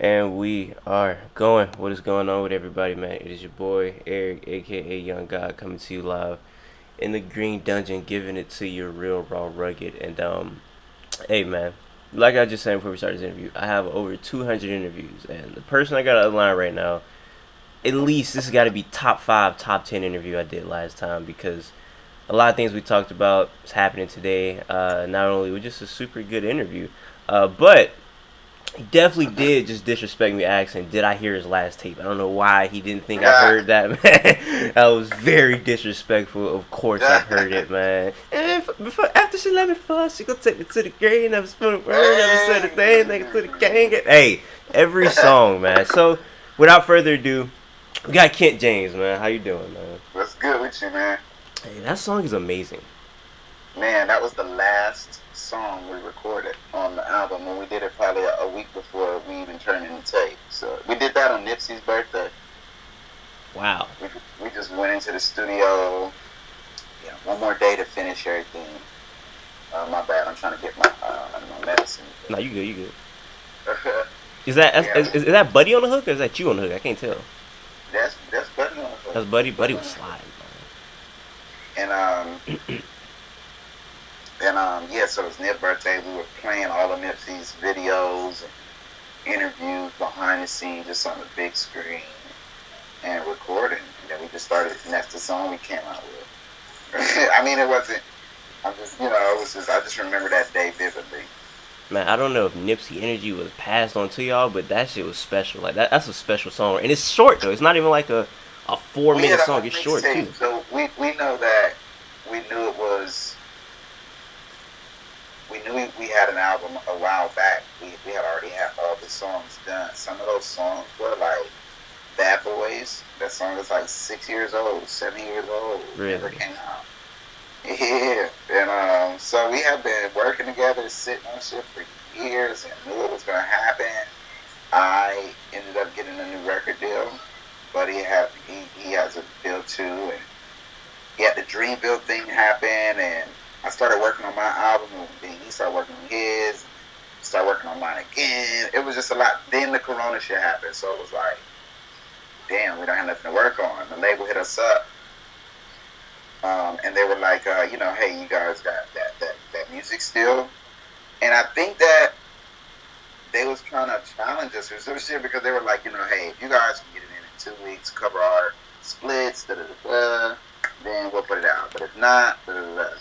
And we are going. What is going on with everybody, man? It is your boy Eric, aka Young God, coming to you live in the Green Dungeon, giving it to you real, raw, rugged. And hey, man, like I just said before we started this interview, I have over 200 interviews, and the person I got on line right now, at least this has got to be top five, top 10 interview I did last time because a lot of things we talked about is happening today. Not only was just a super good interview, but he definitely did just disrespect me asking, did I hear his last tape? I don't know why he didn't think I Yeah, heard that, man. That was very disrespectful. Of course I've heard it, man. And after she let me fuss, she gonna take me to the grave, never spoke a word, never said a thing, nigga to the gang. Hey, every song, man. So, without further ado, we got Kent James, man. How you doing, man? what's good with you, man? Hey, that song is amazing. Man, that was the last song we recorded on the album when we did it probably a week before we even turned in the tape. So we did that on Nipsey's birthday. Wow. We just went into the studio. Yeah, one more day to finish everything. My bad. I'm trying to get my medicine. No, you good, you good. Is that Yeah, is that Buddy on the hook or is that you on the hook? I can't tell. that's Buddy on the hook. That's Buddy. Buddy Buddy on was the hook. sliding, And yeah, so it was Nip's birthday. We were playing all of Nipsey's videos and interviews behind the scenes, just on the big screen, and recording. And then we just started, and that's the song we came out with. I mean, it wasn't. I'm just, it was just. I just remember that day vividly. man. I don't know if Nipsey energy was passed on to y'all, but that shit was special. Like that's a special song, and it's short though. It's not even like a four We had minute a whole song. It's short mixtape, too. so we know that we knew it was. We knew we had an album a while back. We had already had all the songs done. Some of those songs were like Bad Boys. That song is like 6 years old, 7 years old. Never Really. came out. Yeah, and so we have been working together, sitting on shit for years, and knew it was gonna happen. I ended up getting a new record deal, but he has a deal too, and he had the Dreamville thing happen, and I started working on my album, and then he started working on his, started working on mine again. It was just a lot. Then the Corona shit happened, so it was like, damn, we don't have nothing to work on. The label hit us up. And they were like, hey, you guys got that music still? And I think that they was trying to challenge us or some shit because they were like, hey, if you guys can get it in 2 weeks, cover our splits, then we'll put it out. But if not,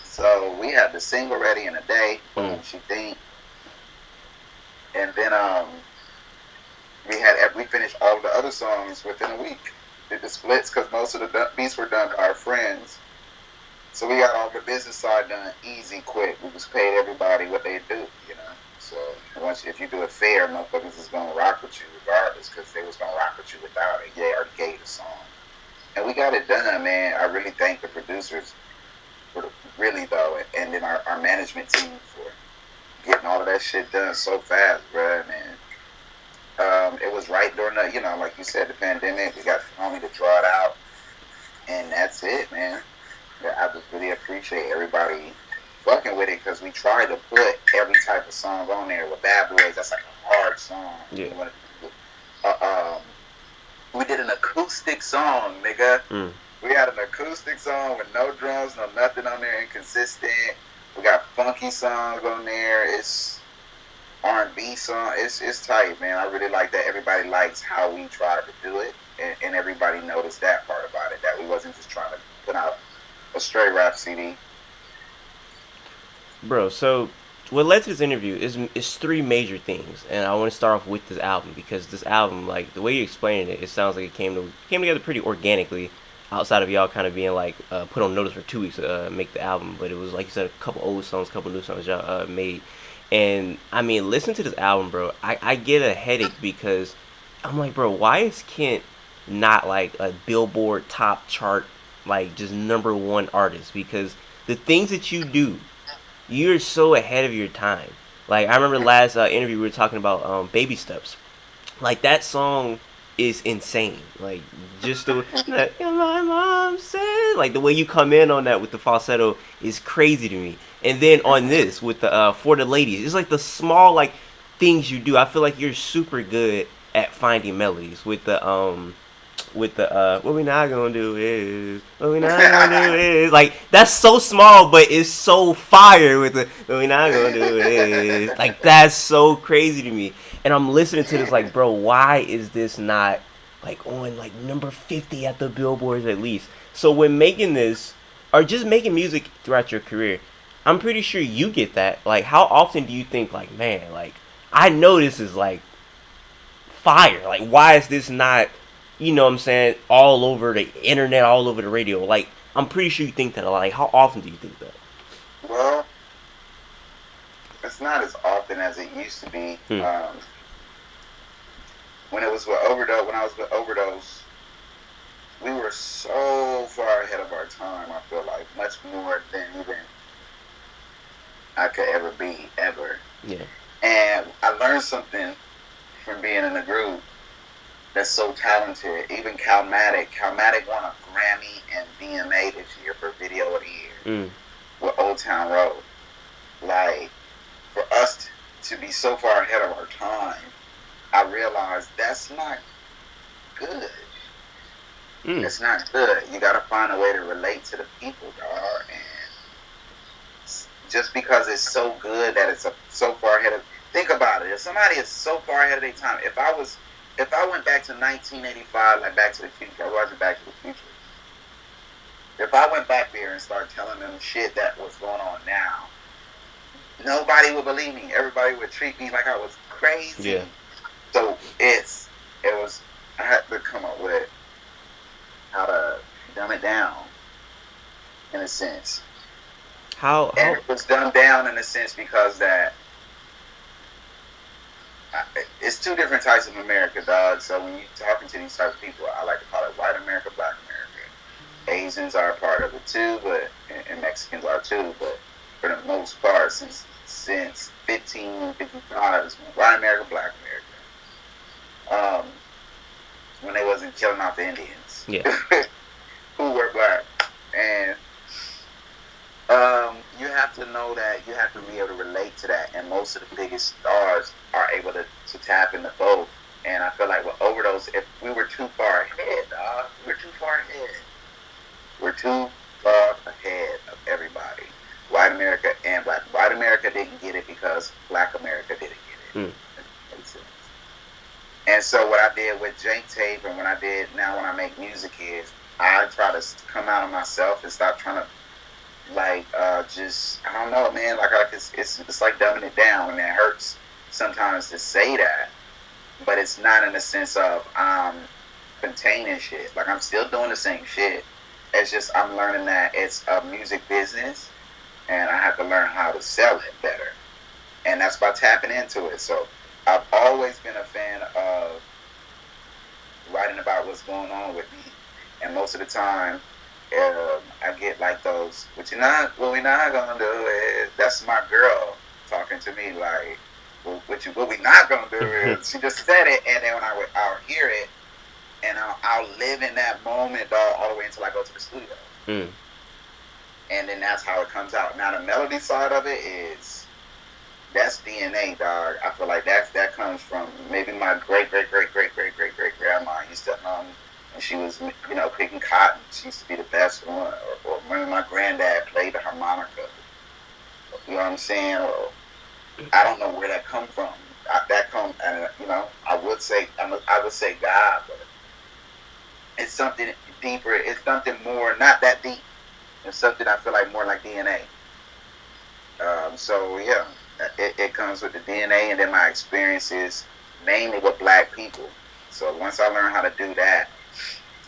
so we had the single ready in a day. Boom, Mm. she think, and then we finished all of the other songs within a week. Did the splits because most of the beats were done by our friends. So we got all the business side done easy, quick. We just paid everybody what they do. So if you do it fair, motherfuckers is gonna rock with you regardless, because they was gonna rock with you without it. They already gave the song, and we got it done, man. I really thank the producers for really though, and then our management team for getting all of that shit done so fast, bruh, man. It was right during like you said, the pandemic. We got the homie to draw it out, and that's it, man. Yeah, I just really appreciate everybody fucking with it because we tried to put every type of song on there. With Bad Boys, that's like a hard song. Yeah. Uh, um, we did an acoustic song, nigga. Mm. We had an acoustic song with no drums, no nothing on there, inconsistent. We got funky songs on there. It's R&B song. It's tight, man. I really like that. Everybody likes how we tried to do it, and everybody noticed that part about it. That we wasn't just trying to put out a straight rap CD. Bro, so what led to this interview is three major things, and I want to start off with this album because this album, like the way you explained it, it sounds like it came together pretty organically, outside of y'all kind of being like put on notice for 2 weeks to make the album, but it was like you said, a couple old songs, a couple new songs y'all made, and I mean, listen to this album, bro. I get a headache because I'm like, bro, why is Kent not like a Billboard top chart, like just number one artist? Because the things that you do, you're so ahead of your time. Like I remember last interview we were talking about baby steps. Like that song is insane. Like just the like, my mom said, like the way you come in on that with the falsetto is crazy to me. And then on this with the for the ladies, it's like the small like things you do. I feel like you're super good at finding melodies with the what we not gonna do is what we not gonna do is like that's so small but it's so fire with the what we not gonna do is like that's so crazy to me. And I'm listening to this like, bro, why is this not like on like number 50 at the billboards at least? So when making this or just making music throughout your career, I'm pretty sure you get that. Like how often do you think like, man, like I know this is like fire. Like, why is this not, you know what I'm saying, all over the internet, all over the radio? Like, I'm pretty sure you think that a lot. Like, how often do you think that? Well, it's not as often as it used to be. When it was with Overdose, when I was with Overdose, we were so far ahead of our time. I feel like much more than even I could ever be, ever. Yeah. And I learned something from being in a group that's so talented. Even Calmatic won a Grammy and VMA this year for Video of the Year with Old Town Road. Like, for us to be so far ahead of our time, I realized that's not good. It's not good. You gotta find a way to relate to the people, dog. And just because it's so good that it's so far ahead of, think about it. If somebody is so far ahead of their time, if I went back to 1985, like Back to the Future, I wasn't Back to the Future. If I went back there and started telling them shit that was going on now, nobody would believe me. Everybody would treat me like I was crazy. Yeah. So I had to come up with how to dumb it down, in a sense. And it was dumbed down in a sense because it's two different types of America, dog. So when you're talking to these types of people, I like to call it white America, black America. Asians are a part of it too, and Mexicans are too. But for the most part, since 1555, it's white America, black America. When they wasn't killing off the Indians, who were black, and you have to know that you have to be able to relate to that, and most of the biggest stars are able to tap into both. And I feel like with Overdose, if we were too far ahead, dog, we're too far ahead. We're too far ahead of everybody. White America and black. White America didn't get it because black America didn't get it. And so what I did with JankTape and when I make music is I try to come out of myself and stop trying to just, I don't know, man, like it's like dumbing it down, and it hurts sometimes to say that, but it's not in the sense of containing shit. Like, I'm still doing the same shit. It's just I'm learning that it's a music business, and I have to learn how to sell it better, and that's by tapping into it. So I've always been a fan of writing about what's going on with me, and most of the time I get like those, what we not gonna do is, that's my girl talking to me like, what we not gonna do is, she just said it, and then when I'll hear it, and I'll live in that moment, dog, all the way until I go to the studio. And then that's how it comes out. Now the melody side of it that's DNA, dog. I feel like that comes from maybe my great grandma used to and she was, picking cotton. She used to be the best one. Or when my granddad played the harmonica. You know what I'm saying? Or I don't know where that come from. I would say God, but it's something deeper. It's something more, not that deep. It's something I feel like more like DNA. So yeah, it comes with the DNA, and then my experiences mainly with black people. So once I learn how to do that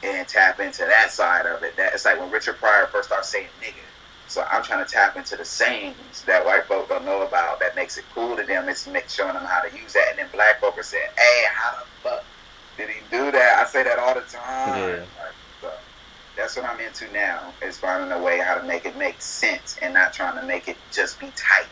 and tap into that side of it, it's like when Richard Pryor first started saying nigga. So I'm trying to tap into the sayings that white folk don't know about that makes it cool to them. It's showing them how to use that. And then black folk are saying, hey, how the fuck did he do that? I say that all the time. Yeah. So that's what I'm into now, is finding a way how to make it make sense and not trying to make it just be tight.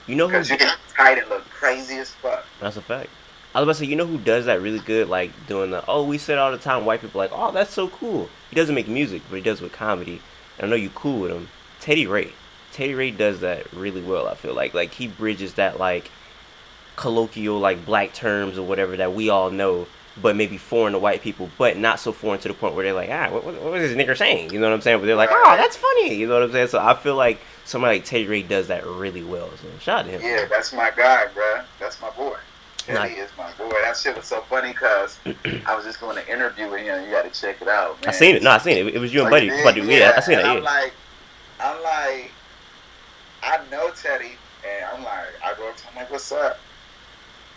You know who? Because you can be tight and look crazy as fuck. That's a fact. I was about to say, you know who does that really good? Like doing we said all the time, white people like, oh, that's so cool. He doesn't make music, but he does with comedy. And I know you cool with him. Teddy Ray does that really well. I feel like he bridges that like colloquial like black terms or whatever that we all know, but maybe foreign to white people, but not so foreign to the point where they're like, what is this nigger saying? You know what I'm saying? But they're like, oh, Right. that's funny. You know what I'm saying? So I feel like somebody like Teddy Ray does that really well. So shout out to him. Yeah, that's my guy, bruh. That's my boy. Not, Teddy is my boy. That shit was so funny because I was just doing an interview with him. You got to check it out, I man. seen it. No, I seen it. It was you and Oh, you Buddy. did? Buddy, yeah, I Yeah. seen And it. I'm Yeah. like, I know Teddy, and I'm like, I go up to him like, what's up?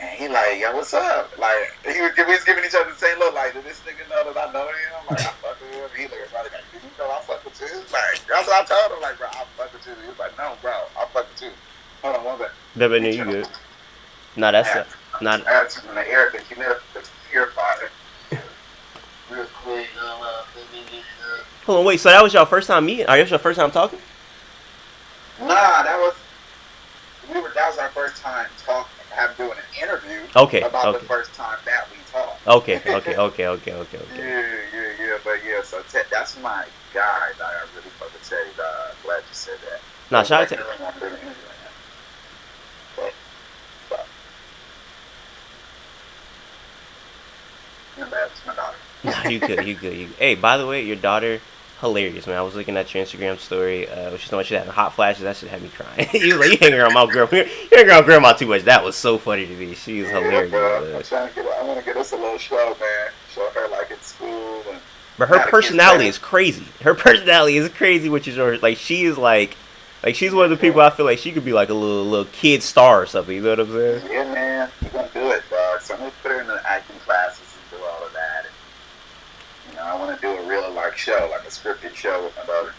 And he like, yo, what's up? Like, we was giving each other the same look. Like, did this nigga know that I know him? Like, I fuck with him. He looked at me like, you know, I fuck with you. Like, that's what I told him. Like, bro, I fuck with you. He was like, no, bro, I fuck with you. Hold on, one second. Baby, no, you good. No, that's not. I had some in the air that you never purified it. Real quick. Hold on, wait. So that was your first time meeting? Are you your first time talking? Nah, that was our first time doing an interview. Okay. About Okay. the first time that we talked. Okay. Yeah, but yeah, so that's my guy, dog. I really fuck with Teddy, dog. Glad you said that. Nah, shout out to. My daughter. Nah, you good. Hey, by the way, your daughter, hilarious, man. I was looking at your Instagram story. She's talking about she having hot flashes. That shit had me crying. You was like, you hanging around my girl. You hanging around grandma too much. That was so funny to me. She is hilarious. Bro. I want to get us a little show, man. Show her like in school. And but her personality is crazy. Her personality is crazy, which is like she is like she's one of the people I feel like she could be like a little kid star or something. You know what I'm saying? Yeah, man. We're gonna do it, dog. So I'm gonna put her in the acting classes and do all of that. And, I want to do a real like show, like a scripted show with my daughter.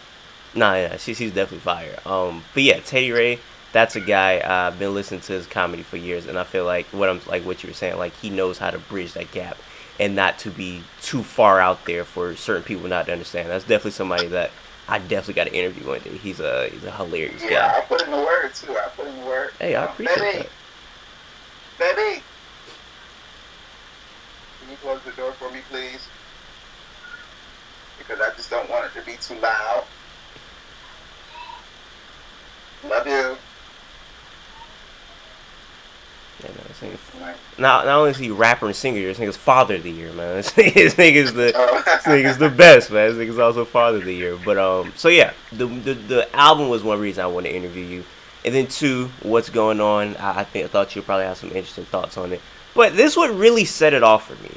Nah, yeah, she's definitely fire. But yeah, Teddy Ray, that's a guy I've been listening to his comedy for years, and I feel like what you were saying, like he knows how to bridge that gap and not to be too far out there for certain people not to understand. That's definitely somebody that I definitely got to interview one day. He's a hilarious guy. Yeah, I put in the word too. Hey, I appreciate that. Baby, can you close the door for me, please? Because I just don't want it to be too loud. Love you. Yeah, man, this nigga, not only is he rapper and singer, this nigga's father of the year, man. This nigga's the best, man. This nigga's also father of the year. But so yeah, the album was one reason I wanted to interview you, and then two, what's going on? I thought you'd probably have some interesting thoughts on it. But this would really set it off for me.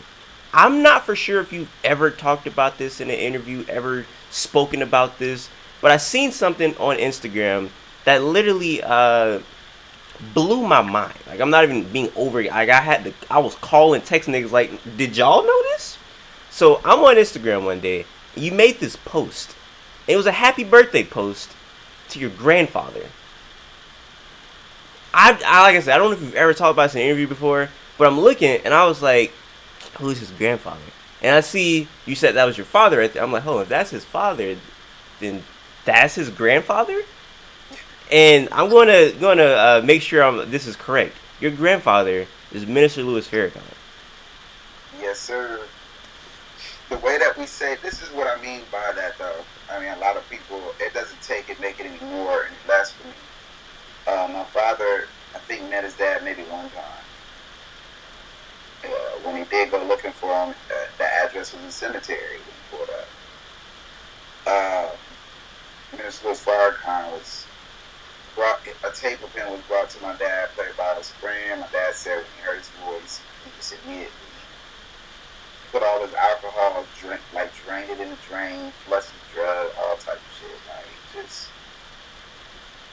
I'm not for sure if you've ever talked about this in an interview, ever spoken about this, but I seen something on Instagram that literally blew my mind. Like, I'm not even being over it. Like, I was calling, texting niggas like, did y'all know this? So I'm on Instagram one day. You made this post. It was a happy birthday post to your grandfather. I like I said, I don't know if you've ever talked about this in an interview before, but I'm looking and I was like, who's his grandfather? And I see you said that was your father right there. I'm like, hold on, if that's his father, then that's his grandfather? And I'm gonna make sure this is correct. Your grandfather is Minister Louis Farrakhan. Yes, sir. The way that we say, this is what I mean by that, though. I mean, a lot of people, it doesn't make it any more and less for me. My father, I think, met his dad maybe one time. When he did go looking for him, the address was in the cemetery when he pulled up. Minister Louis Farrakhan a tape of him was brought to my dad, played by his friend. My dad said when he heard his voice, he just immediately put all his alcohol, drained it in the drain, flushed the drug, all type of shit. Like, just,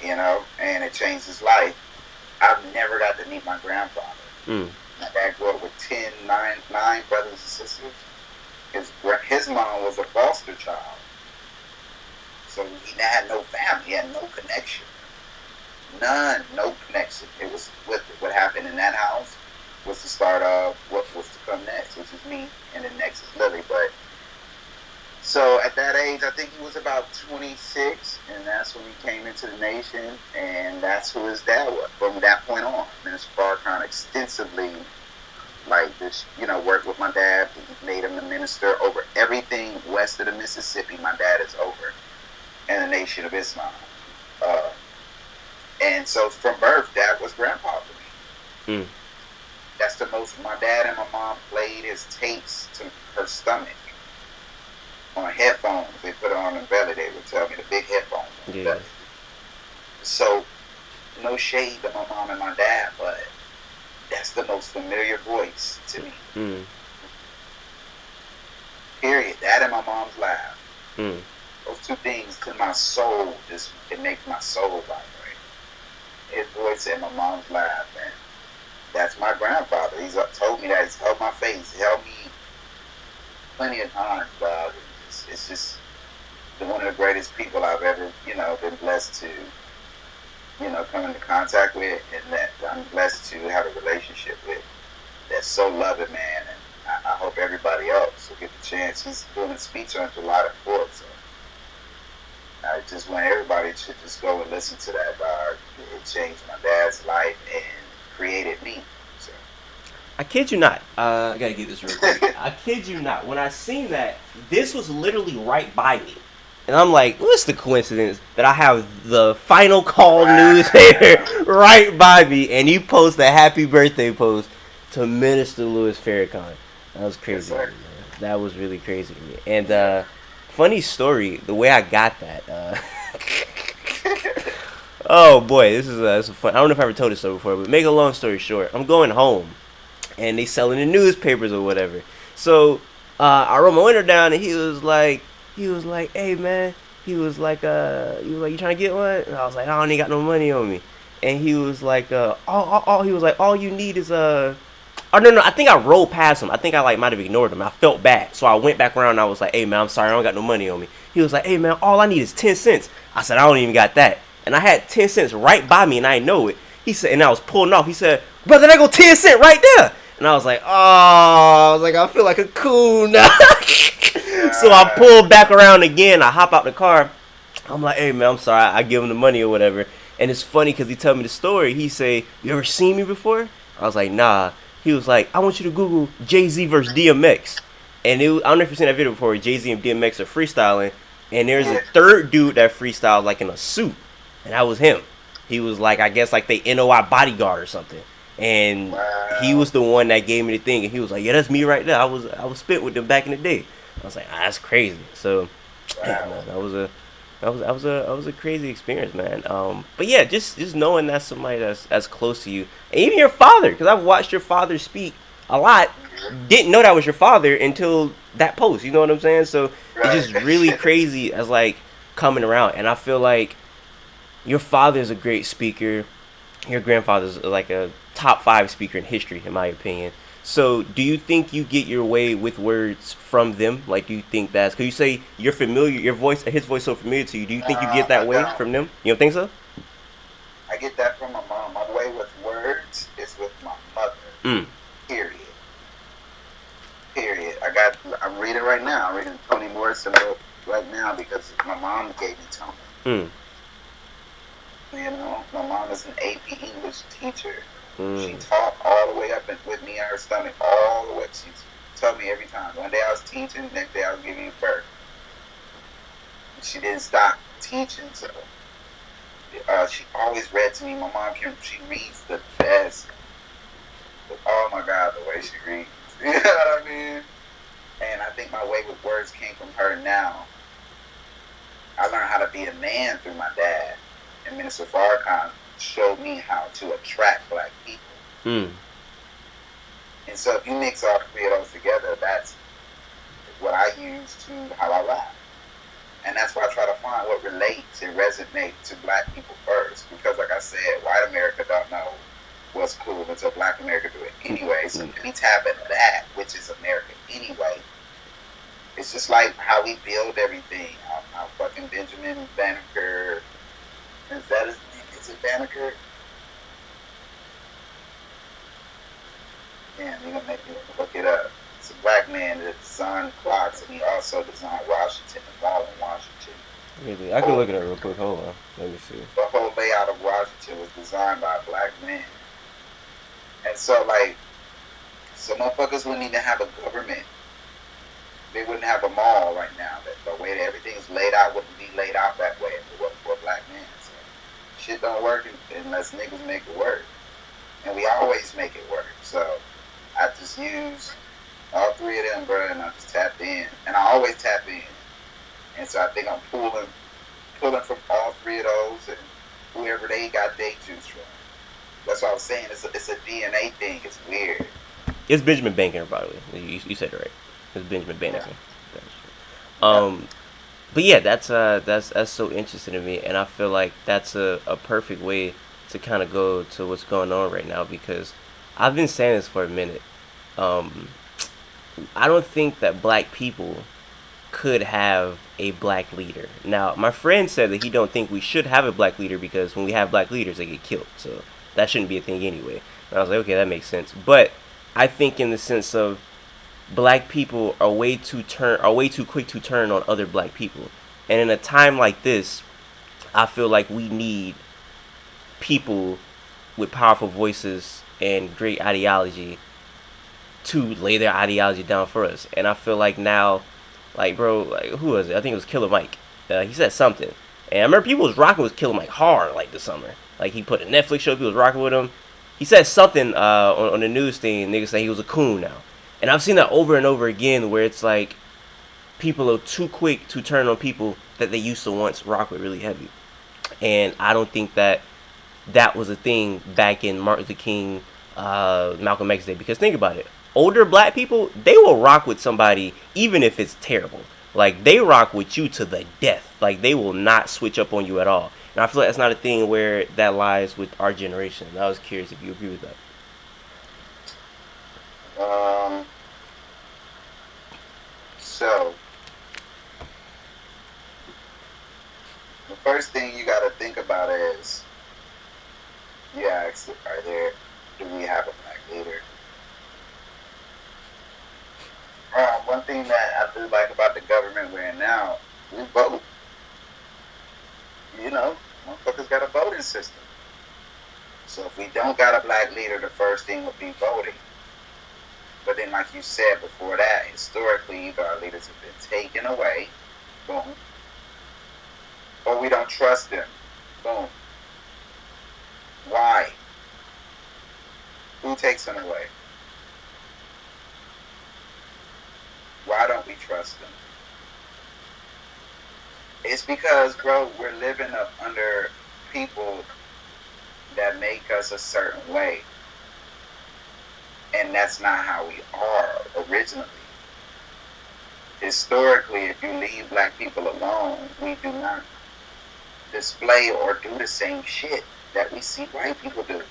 and it changed his life. I've never got to meet my grandfather. My dad grew up with nine brothers and sisters. His mom was a foster child. So he had no family, he had no connection. No connection. It was what happened in that house was the start of what was to come next, which is me, and then next is Lily. But so at that age, I think he was about 26, and that's when he came into the nation, and that's who his dad was. From that point on, Minister Farrakhan extensively, worked with my dad. He made him the minister over everything west of the Mississippi. My dad is over, and the Nation of Islam. And so from birth, Dad was grandpa for me. That's the most. My dad and my mom played his tapes to her stomach on headphones. They put it on the belly. They would tell me the big headphones on the Yeah. belly. So no shade to my mom and my dad, but that's the most familiar voice to me. Mm. Period. That and my mom's laugh. Mm. Those two things to my soul, just it makes my soul vibrate. His voice and my mom's laugh, and that's my grandfather. He's told me that. He's held my face. He held me plenty of times, dog. It's just one of the greatest people I've ever, been blessed to, come into contact with, and that I'm blessed to have a relationship with. That's so loving, man. And I hope everybody else will get the chance. He's doing a speech on July the 4th, so I just want everybody to just go and listen to that, dog. It changed my dad's life and created me. So. I kid you not. I gotta get this real quick. I kid you not. When I seen that, this was literally right by me. And I'm like, what's the coincidence that I have the Final Call newspaper right by me, and you post a happy birthday post to Minister Louis Farrakhan. That was crazy. Yes, that was really crazy to me. And funny story, the way I got that. Oh boy, this is fun. I don't know if I ever told this story before, but make a long story short, I'm going home, and they selling the newspapers or whatever. So I wrote my window down, and he was like, hey man, he was like, you trying to get one? And I was like, I don't even got no money on me. And he was like, all you need is oh no, I think I rolled past him. I think I might have ignored him. I felt bad, so I went back around and I was like, hey man, I'm sorry, I don't got no money on me. He was like, hey man, all I need is 10 cents. I said, I don't even got that. And I had 10 cents right by me and I didn't know it. He said, and I was pulling off. He said, brother, there go 10 cents right there. And I was like, I feel like a coon now. So I pulled back around again. I hop out the car. I'm like, hey man, I'm sorry. I give him the money or whatever. And it's funny because he told me the story. He say, you ever seen me before? I was like, nah. He was like, I want you to Google Jay-Z versus DMX. And I don't know if you've seen that video before. Jay-Z and DMX are freestyling. And there's a third dude that freestyled like in a suit. And that was him. He was like, I guess like they NOI bodyguard or something. And he was the one that gave me the thing. And he was like, yeah, that's me right there. I was spit with them back in the day. I was like, that's crazy. So, yeah, man, that was a crazy experience, man. But yeah, just knowing that's somebody that's close to you, and even your father, because I've watched your father speak a lot. Didn't know that was your father until that post. You know what I'm saying? So it's just really crazy as like coming around, and I feel like your father's a great speaker. Your grandfather's like a top 5 speaker in history, in my opinion. So, do you think you get your way with words from them? Like, do you think that's because you say you're familiar, his voice, so familiar to you? Do you think you get that way from them? You don't think so? I get that from my mom. My way with words is with my mother. Period. I'm reading right now. I'm reading Toni Morrison book right now because my mom gave me Toni. My mom is an AP English teacher. She taught all the way up with me in her stomach, all the way. She told me every time. One day I was teaching, the next day I was giving birth. She didn't stop teaching, so she always read to me. My mom she reads the best. Oh my God, the way she reads. You know what I mean? And I think my way with words came from her now. I learned how to be a man through my dad. And Minister Farrakhan showed me how to attract black people. And so if you mix all 3 of those together, that's what I use to how I rap. And that's why I try to find what relates and resonates to black people first. Because like I said, white America don't know what's cool until black America do it anyway. So we tap into that, which is America anyway. It's just like how we build everything. How fucking Benjamin Banneker, is that his name? Is it Banneker? Damn, you're gonna make me look it up. It's a black man that designed clocks, and he also designed Washington, the Mall in Washington. Really? I can look it up real quick. Hold on. Let me see. The whole layout of Washington was designed by a black man. And so, like, some motherfuckers wouldn't even have a government. They wouldn't have a mall right now. The way that everything's laid out wouldn't be laid out that way if it wasn't for a black man. So, shit don't work unless niggas make it work. And we always make it work. So, I just used all three of them, bro, and I just tapped in. And I always tap in. And so I think I'm pulling from all three of those and whoever they got their juice from. That's what I was saying. It's a DNA thing. It's weird. It's Benjamin Banker, by the way. You said it right. It's Benjamin Yeah. Banker. Yeah. But yeah, that's so interesting to me, and I feel like that's a perfect way to kind of go to what's going on right now because I've been saying this for a minute. Um, I don't think that black people could have a black leader. Now, my friend said that he don't think we should have a black leader because when we have black leaders, they get killed. So that shouldn't be a thing anyway. And I was like, okay, that makes sense. But I think in the sense of black people are way too quick to turn on other black people. And in a time like this, I feel like we need people with powerful voices and great ideology to lay their ideology down for us. And I feel like now, like bro, like who was it? I think it was Killer Mike. He said something, and I remember people was rocking with Killer Mike hard like this summer. Like he put a Netflix show, people was rocking with him. He said something on the news thing. Niggas say he was a coon now, and I've seen that over and over again where it's like people are too quick to turn on people that they used to once rock with really heavy. And I don't think that that was a thing back in Martin Luther King, Malcolm X day. Because think about it, older black people they will rock with somebody even if it's terrible. Like they rock with you to the death. Like they will not switch up on you at all. And I feel like that's not a thing where that lies with our generation. And I was curious if you agree with that. Um. So the first thing you got to think about is, you ask, do we have a black leader? One thing that I do like about the government we're in now, we vote. You know, motherfuckers got a voting system. So if we don't got a black leader, the first thing would be voting. But then, like you said before that, historically, either our leaders have been taken away, boom, or we don't trust them, boom. Why? Who takes them away? Why don't we trust them? It's because, bro, we're living up under people that make us a certain way. And that's not how we are originally. Historically, if you leave black people alone, we do not display or do the same shit that we see white people do.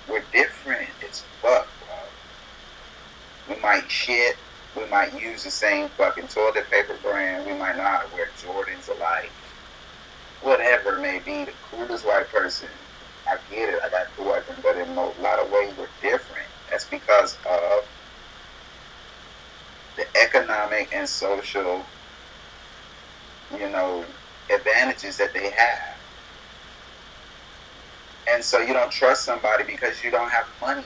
We're different as fuck, bro. We might shit. We might use the same fucking toilet paper brand. We might know how to wear Jordans alike. Whatever it may be, the coolest white person. I get it. I got cool white person, but in a lot of ways we're different. That's because of the economic and social, advantages that they have. And so you don't trust somebody because you don't have money.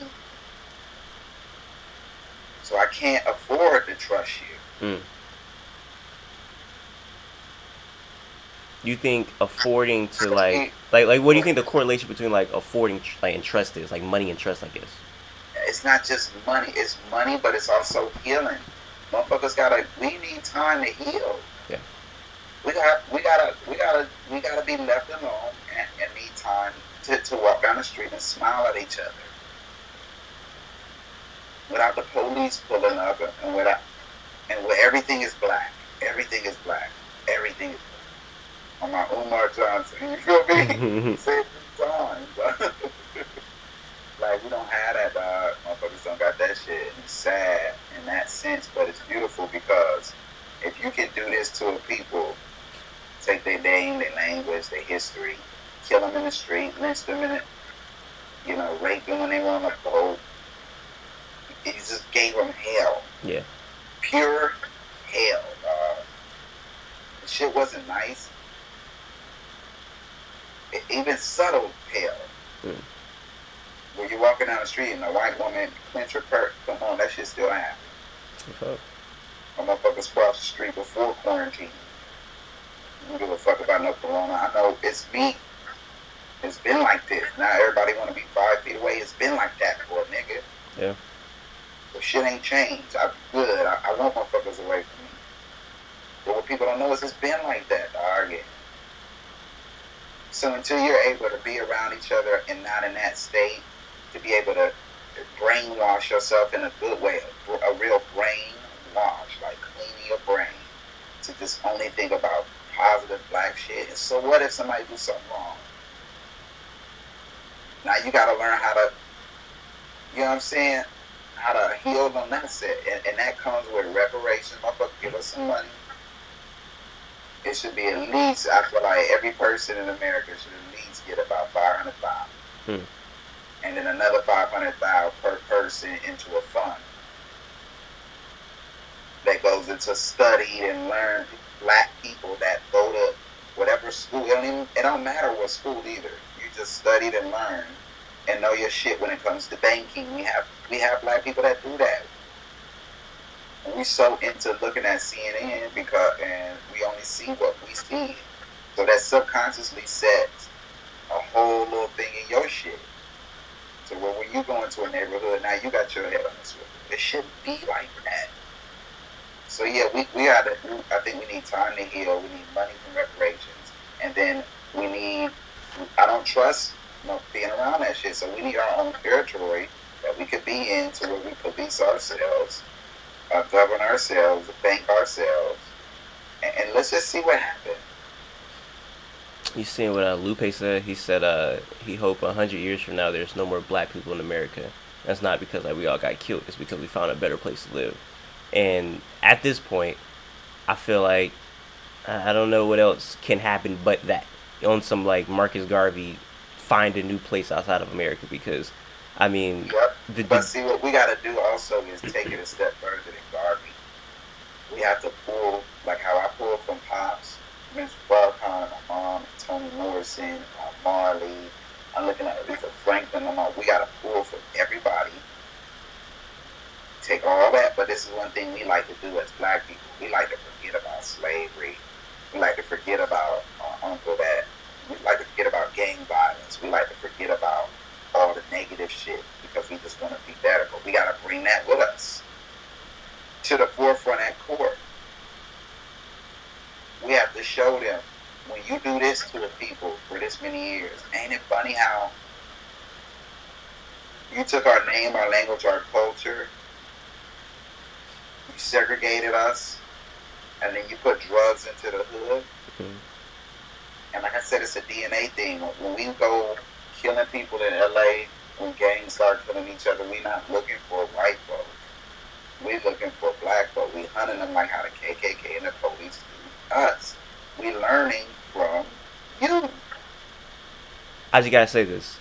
So I can't afford to trust you. You think affording to like what do you think the correlation between like affording and trust is? Like money and trust, I guess. It's not just money. It's money, but it's also healing. Motherfuckers we need time to heal. Yeah. We gotta be left alone and need time to walk down the street and smile at each other. Without the police pulling up and where everything is black. Everything is black. Everything is black. On my Umar Johnson. You feel me? Say it 3 times. Like, we don't have that, dog. Motherfuckers don't got that shit. And it's sad in that sense, but it's beautiful because if you can do this to a people, take their name, their language, their history, kill them in the street, lynch them in it, rape them when they were on a boat, it just gave them hell. Yeah. Pure hell, dog. The shit wasn't nice. Even subtle hell. When you're walking down the street and a white woman clench her purse, come on, that shit still happens. My motherfuckers cross the street before quarantine. I don't give a fuck about no corona. I know it's me. It's been like this. Now everybody want to be 5 feet away. It's been like that for a nigga. Yeah. But shit ain't changed. I'm good. I want motherfuckers away from me. But what people don't know is it's been like that, dog. So until you're able to be around each other and not in that state, to be able to brainwash yourself in a good way, a real brain wash, like cleaning your brain, to just only think about positive black shit. And so what if somebody do something wrong? Now you got to learn how to, you know what I'm saying, how to heal on that set. And that comes with reparations. Motherfucker, give us some money. It should be at least, I feel like every person in America should at least get about $500,000. And then another $500,000 per person into a fund that goes into study and learn black people that go to whatever school. It don't matter what school either. You just studied and learned and know your shit when it comes to banking. We have black people that do that. And we so into looking at CNN and we only see what we see. So that subconsciously sets a whole little thing in your shit. So when you go into a neighborhood, now you got your head on the swivel. It shouldn't be like that. So yeah, we gotta. I think we need time to heal. We need money from reparations, and then we need. I don't trust being around that shit. So we need our own territory that we could be in, to where we police ourselves, govern ourselves, bank ourselves, and let's just see what happens. You seen what Lupe said? He said he hope 100 years from now there's no more black people in America. That's not because like we all got killed. It's because we found a better place to live. And at this point, I feel like I don't know what else can happen but that. On some like Marcus Garvey, find a new place outside of America, because, I mean, yep. But see, what we got to do also is take it a step further than Garvey. We have to pull, like how I pulled from Pops, Mr. Farrakhan, my mom, Toni Morrison, Marley. I'm looking at Aretha Franklin. We got to pull from everybody. Take all that, but this is one thing we like to do as black people. We like to forget about slavery. We like to forget about Uncle That. We like to forget about gang violence. We like to forget about all the negative shit because we just want to be better. But we got to bring that with us to the forefront at court. We have to show them, when you do this to the people for this many years, ain't it funny how you took our name, our language, our culture, you segregated us, and then you put drugs into the hood. Mm-hmm. And like I said, it's a DNA thing. When we go killing people in LA, when gangs start killing each other, we not looking for white folks. We looking for black folks. We hunting them like how the KKK and the police do us. We learning from you. I just gotta say this.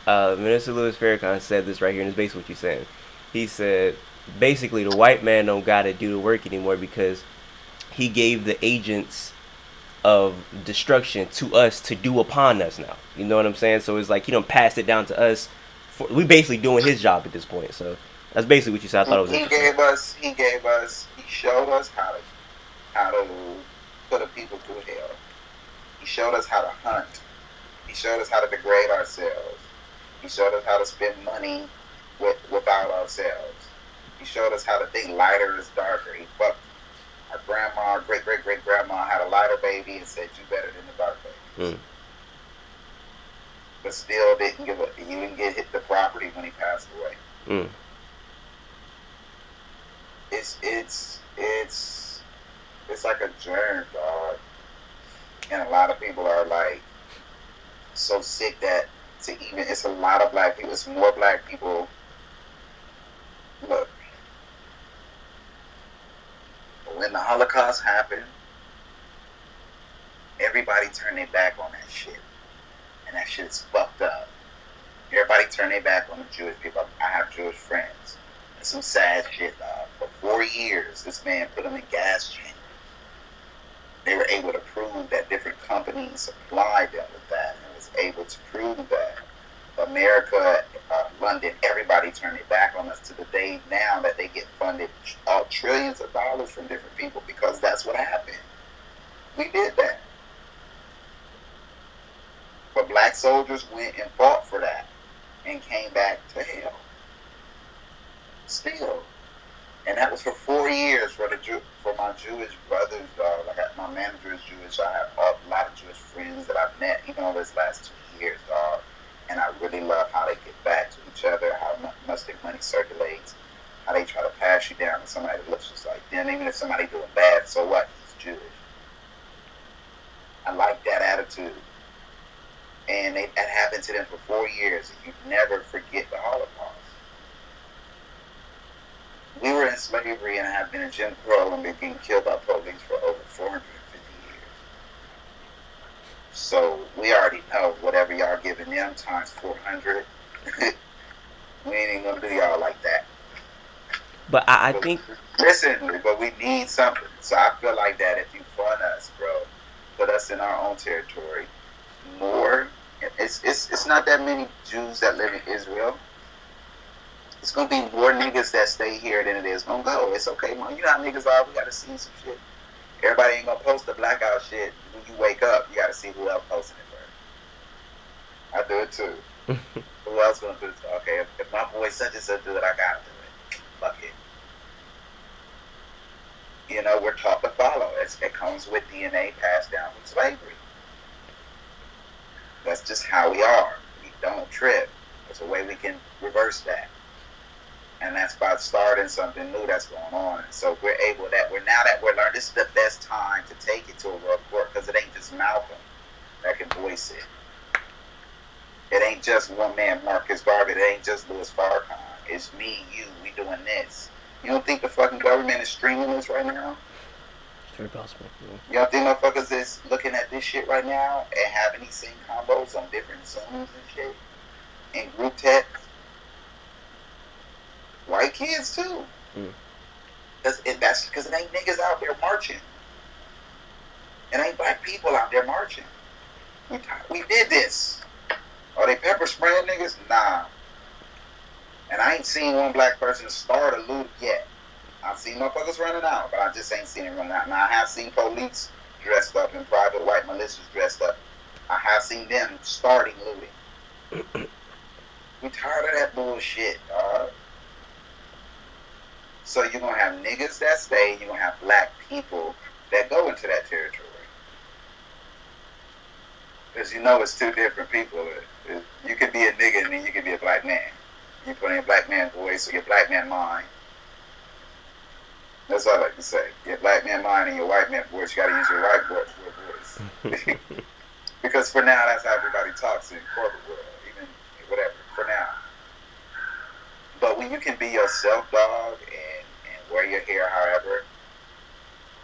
Minister Louis Farrakhan said this right here, and it's basically what you're saying. He said, basically, the white man don't gotta do the work anymore because he gave the agents of destruction to us to do upon us now. You know what I'm saying? So it's like he don't pass it down to us. We basically doing his job at this point. So that's basically what you said. I thought it was interesting. He showed us how to put a people through hell. He showed us how to hunt. He showed us how to degrade ourselves. He showed us how to spend money without ourselves. He showed us how to think lighter is darker. He fucked our grandma, our great-great-great-grandma had a lighter baby and said, you better than the dark babies. But still didn't get hit the property when he passed away. It's like a germ, dog. And a lot of people are like so sick that it's a lot of black people. It's more black people. Look, when the Holocaust happened, everybody turned their back on that shit. And that shit's fucked up. Everybody turned their back on the Jewish people. I have Jewish friends. It's some sad shit, dog. For 4 years, this man put them in gas chambers. They were able to prove that different companies supplied them with that and was able to prove that. America, London, everybody turned their back on us to the day now that they get funded trillions of dollars from different people because that's what happened. We did that. But black soldiers went and fought for that and came back to hell. Still. And that was for 4 years for my Jewish brothers, dog. Like my manager is Jewish. I have a lot of Jewish friends that I've met even over this last 2 years, dog. And I really love how they get back to each other, how much their money circulates, how they try to pass you down to somebody that looks just like them. Even if somebody doing bad, so what? He's Jewish. I like that attitude. And that happened to them for 4 years. And you never forget the Holocaust. We were in slavery and have been in Jim Crow and been getting killed by police for over 450 years. So we already know whatever y'all giving them times 400, we ain't even gonna do y'all like that. But I think... Listen, but we need something. So I feel like that if you fund us, bro, put us in our own territory more. It's not that many Jews that live in Israel. It's gonna be more niggas that stay here than it is gonna go. It's okay, man. You know how niggas are. We gotta see some shit. Everybody ain't gonna post the blackout shit when you wake up. You gotta see who else posting it first. I do it too. Who else gonna do it? Okay, if my boy such and such do it, I gotta do it. Fuck it. You know, we're taught to follow. It comes with DNA passed down from slavery. That's just how we are. We don't trip. There's a way we can reverse that. And that's by starting something new that's going on. And so we're able now that we're learning, this is the best time to take it to a world court because it ain't just Malcolm that can voice it. It ain't just one man, Marcus Garvey. It ain't just Louis Farrakhan. It's me, you, we doing this. You don't think the fucking government is streaming this right now? It's very possible. Yeah. You don't think motherfuckers is looking at this shit right now and having these same combos on different Zooms and shit? In group text? White kids too. That's because it ain't niggas out there marching. It ain't black people out there marching. We did this. Are they pepper spraying niggas? Nah. And I ain't seen one black person start a loot yet. I've seen motherfuckers running out, but I just ain't seen it running out. Now I have seen police dressed up and private white militias dressed up. I have seen them starting looting. We tired of that bullshit, dog. So you're going to have niggas that stay, you're going to have black people that go into that territory. Because you know it's two different people. You could be a nigga and then you could be a black man. You put in a black man voice or your black man mind. That's all I like to say. Your black man mind and your white man voice, you got to use your white voice. Because for now, that's how everybody talks in corporate world. Even whatever, for now. But when you can be yourself, dog, and wear your hair however,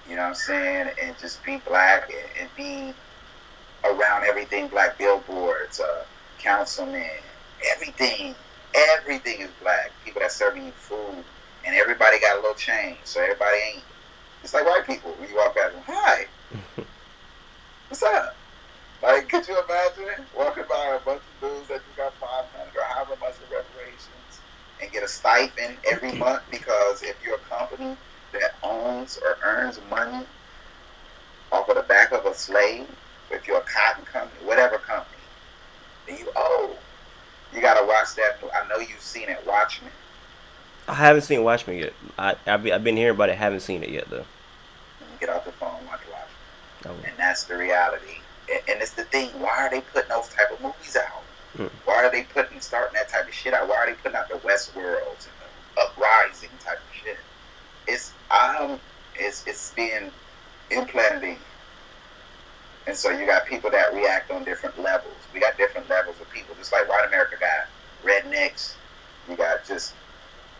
you know what I'm saying, and just be black and be around everything black, billboards, councilmen, everything is black. People that serving you food, and everybody got a little change, so everybody ain't. It's like white people when you walk past them. Hi, what's up? Like, could you imagine walking by a bunch of dudes that you got 500 or however much of reparations and get a stipend every month because if you're a company that owns or earns money off of the back of a slave, if you're a cotton company, whatever company, then you owe. You gotta watch that. I know you've seen it, Watchmen. I haven't seen Watchmen yet. I've been hearing about it. Haven't seen it yet though. Get off the phone, watch Watchmen, Oh. and that's the reality. And it's the thing. Why are they putting those type of movies out? Why are they starting that type of shit out? Why are they putting out the Westworlds and the Uprising type of shit? It's being implanted in you. And so you got people that react on different levels. We got different levels of people. Just like white America got rednecks. You got just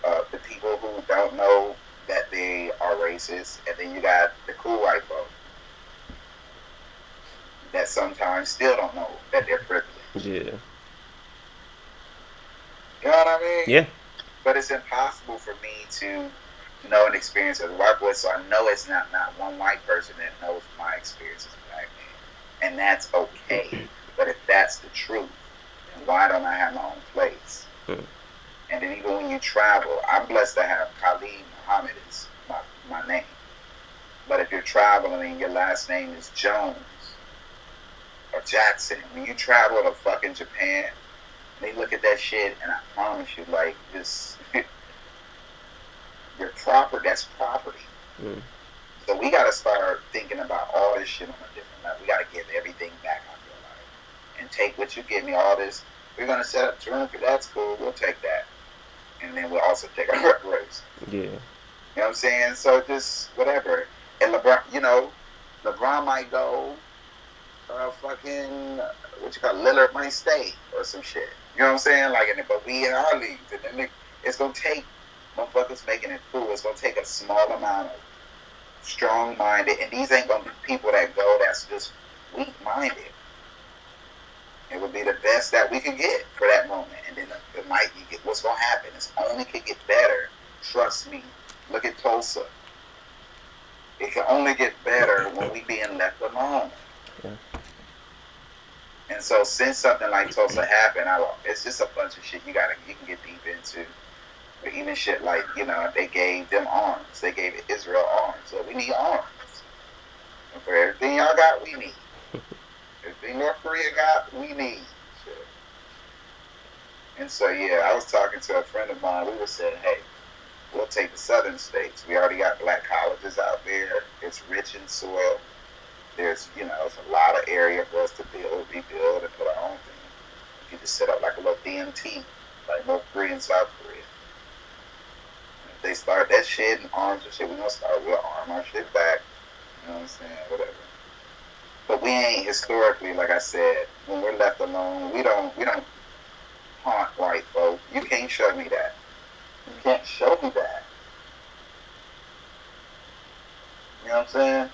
the people who don't know that they are racist. And then you got the cool white folk that sometimes still don't know that they're privileged. Yeah. You know what I mean? Yeah. But it's impossible for me to know and experience as a white boy, so I know it's not one white person that knows my experience as a black man. And that's okay. But if that's the truth, then why don't I have my own place? And then even when you travel, I'm blessed to have Khalid Muhammad is my name. But if you're traveling and your last name is Jones or Jackson, when you travel to fucking Japan, they look at that shit, and I promise you, like, this, That's property. Mm. So we got to start thinking about all this shit on a different level. We got to give everything back out your life and take what you give me. All this, we're gonna set up drink. That's cool. We'll take that, and then we'll also take our reparations. Yeah. You know what I'm saying? So just whatever. And LeBron, LeBron might go. Fucking what you call Lillard might stay or some shit. You know what I'm saying? Like, but we in our leagues, and then it's gonna take motherfuckers making it cool. It's gonna take a small amount of strong-minded, and these ain't gonna be people that go that's just weak-minded. It would be the best that we could get for that moment, and then it might you get what's gonna happen. It's only could get better. Trust me. Look at Tulsa. It can only get better when we being left alone. Yeah. And so since something like Tulsa happened, it's just a bunch of shit you can get deep into. But even shit like, they gave them arms. They gave Israel arms. So we need arms. And for everything y'all got, we need. Everything North Korea got, we need. Shit. And so, yeah, I was talking to a friend of mine. We were saying, hey, we'll take the southern states. We already got black colleges out there. It's rich in soil. There's, it's a lot of area for us to build, rebuild, and put our own thing. You can just set up like a little DMT, like North Korea and South Korea. If they start that shit and arms and shit, we'll arm our shit back. You know what I'm saying? Whatever. But we ain't historically, like I said, when we're left alone, we don't haunt white folk. You can't show me that. You can't show me that. You know what I'm saying?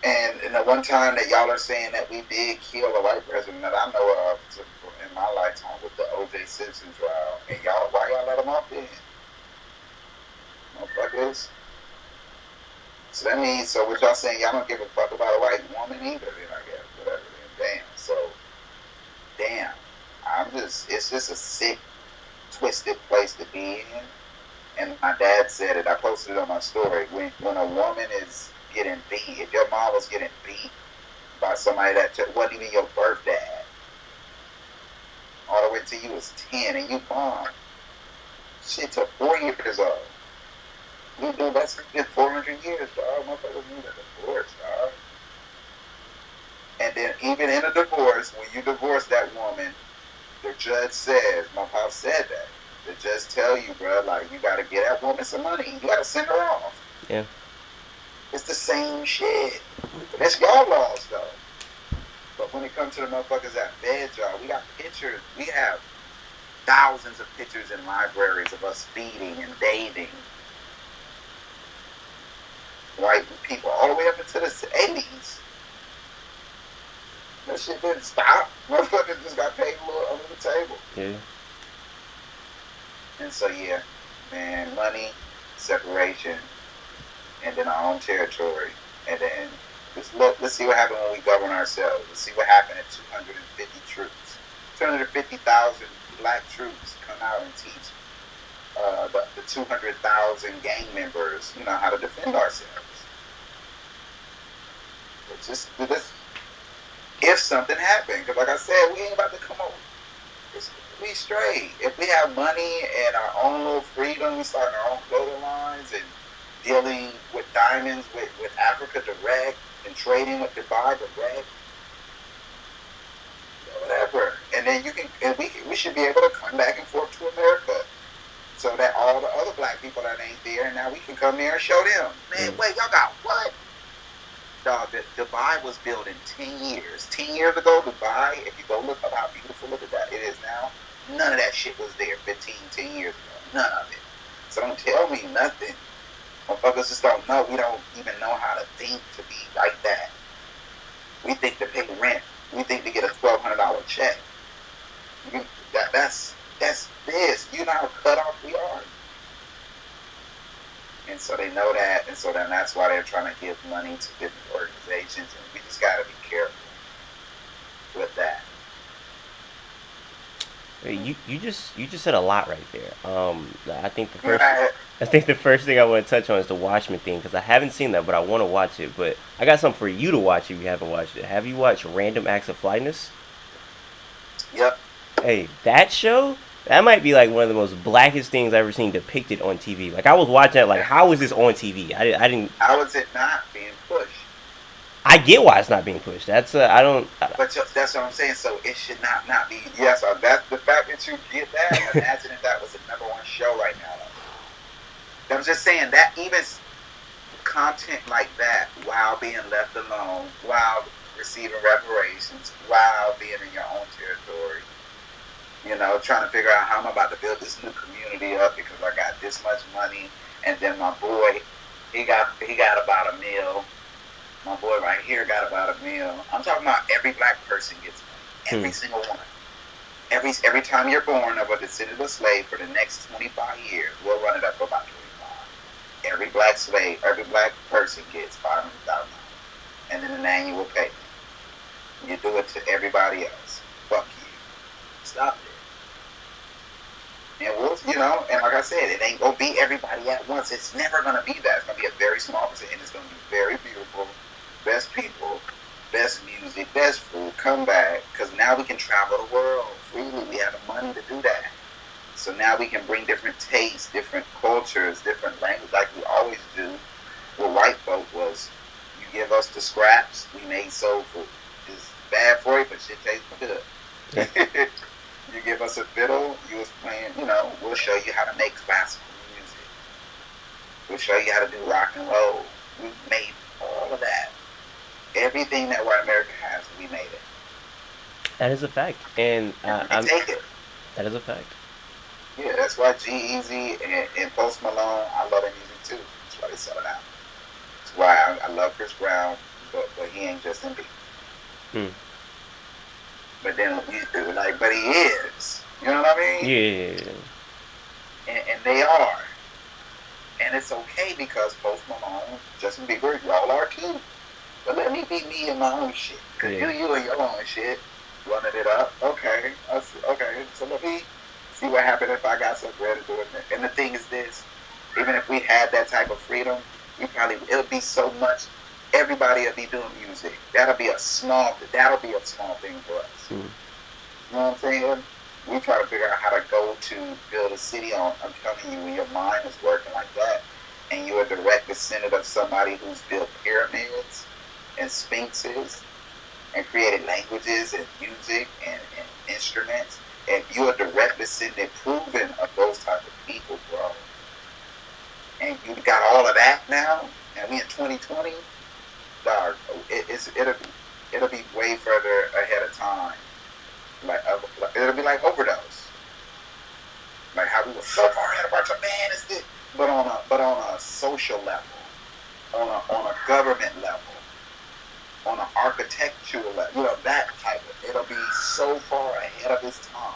And the one time that y'all are saying that we did kill a white president that I know of in my lifetime with the O.J. Simpson trial, and why y'all let him off then? Motherfuckers. So that means, so what y'all saying, y'all don't give a fuck about a white woman either, then I guess, whatever, then damn. So, damn. It's just a sick, twisted place to be in. And my dad said it, I posted it on my story, when a woman is getting beat, if your mom was getting beat by somebody that wasn't even your birth dad, all the way till you was 10 and you born, shit took 4 years old. You do that's good 400 years, dog. Motherfuckers need a divorce, dog. And then even in a divorce, when you divorce that woman, the judge says, my pop said that. The judge tell you, bro, like you gotta get that woman some money. You gotta send her off. Yeah. It's the same shit. That's y'all laws, though. But when it comes to the motherfuckers that bed, y'all, we got pictures. We have thousands of pictures in libraries of us feeding and dating white people all the way up into the 80s. That shit didn't stop. Motherfuckers just got paid a little under the table. Yeah. And so, yeah, man, money, separation, and then our own territory. And then let's see what happened when we govern ourselves. Let's see what happened at 250 troops. 250,000 black troops come out and teach the 200,000 gang members, how to defend ourselves. It's just if something happened, because like I said, we ain't about to come over. We straight. If we have money and our own little freedom, we start our own clothing lines and dealing with diamonds with Africa direct and trading with Dubai direct, whatever. And then we should be able to come back and forth to America, so that all the other black people that ain't there, now we can come there and show them. Man, wait, y'all got what? Dog, Dubai was built in 10 years. 10 years ago, Dubai, if you go look up how beautiful look at that it is now, none of that shit was there 10 years ago. None of it. So don't tell me nothing. Motherfuckers just don't know. We don't even know how to think to be like that. We think to pay rent. We think to get a $1,200 check. That's this. You know how cut off we are. And so they know that, and so then that's why they're trying to give money to different organizations, and we just got to be careful with that. You just said a lot right there. I think the first thing I want to touch on is the Watchmen thing, because I haven't seen that, but I want to watch it. But I got something for you to watch if you haven't watched it. Have you watched Random Acts of Flightness? Yep. Hey, that show That might be like one of the most blackest things I've ever seen depicted on TV. Like I was watching it, like how is this on TV? I didn't. How is it not being pushed? I get why it's not being pushed. That's I don't. But that's what I'm saying. So it should not be. Yes, that's the fact that you get that. Imagine if that was the #1 show right now. Though. I'm just saying that even content like that, while being left alone, while receiving reparations, while being in your own territory, trying to figure out how I'm about to build this new community up because I got this much money, and then my boy, he got about a meal. My boy right here got about a meal. I'm talking about every black person gets money. Every single one. Every time you're born of a descendant of a slave for the next 25 years, we'll run it up for about 25. Every black slave, every black person gets $500,000, and then an annual payment. You do it to everybody else. Fuck you. Stop it. And we'll, and like I said, it ain't gonna be everybody at once. It's never gonna be that. It's gonna be a very small percent, and it's gonna be very beautiful. Best people, best music, best food, come back, because now we can travel the world freely. We have the money to do that. So now we can bring different tastes, different cultures, different languages, like we always do. What white folk was, you give us the scraps, we made soul food. It's bad for you, but shit tastes good. Yeah. You give us a fiddle, you was playing, we'll show you how to make classical music. We'll show you how to do rock and roll. We made all of that. Everything that white America has, we made it. That is a fact, and I'm take it. That is a fact. Yeah, that's why G-Eazy and Post Malone, I love their music too. That's why they sell it out. That's why I love Chris Brown, but he ain't Justin Bieber. But then but he is. You know what I mean? Yeah. And they are. And it's okay because Post Malone, Justin Bieber, y'all are too. But let me be me in my own shit. Because you and your own shit, running it up. Okay. So let me see what happened if I got some bread to do it. And the thing is this, even if we had that type of freedom, it'll be so much, everybody will be doing music. That'll be a small thing for us. You know what I'm saying? We try to figure out how to go to build a city on. I'm telling you, when your mind is working like that, and you're a direct descendant of somebody who's built pyramids and sphinxes and created languages and music and instruments, and you're a direct descendant proven of those type of people, bro. And you got all of that now, and we in 2020, dog. It'll be way further ahead of time. It'll be like overdose. Like how we were so far ahead of our time, man, it's this. But on a social level, on a government level, on an architectural level, that type of, it'll be so far ahead of its time.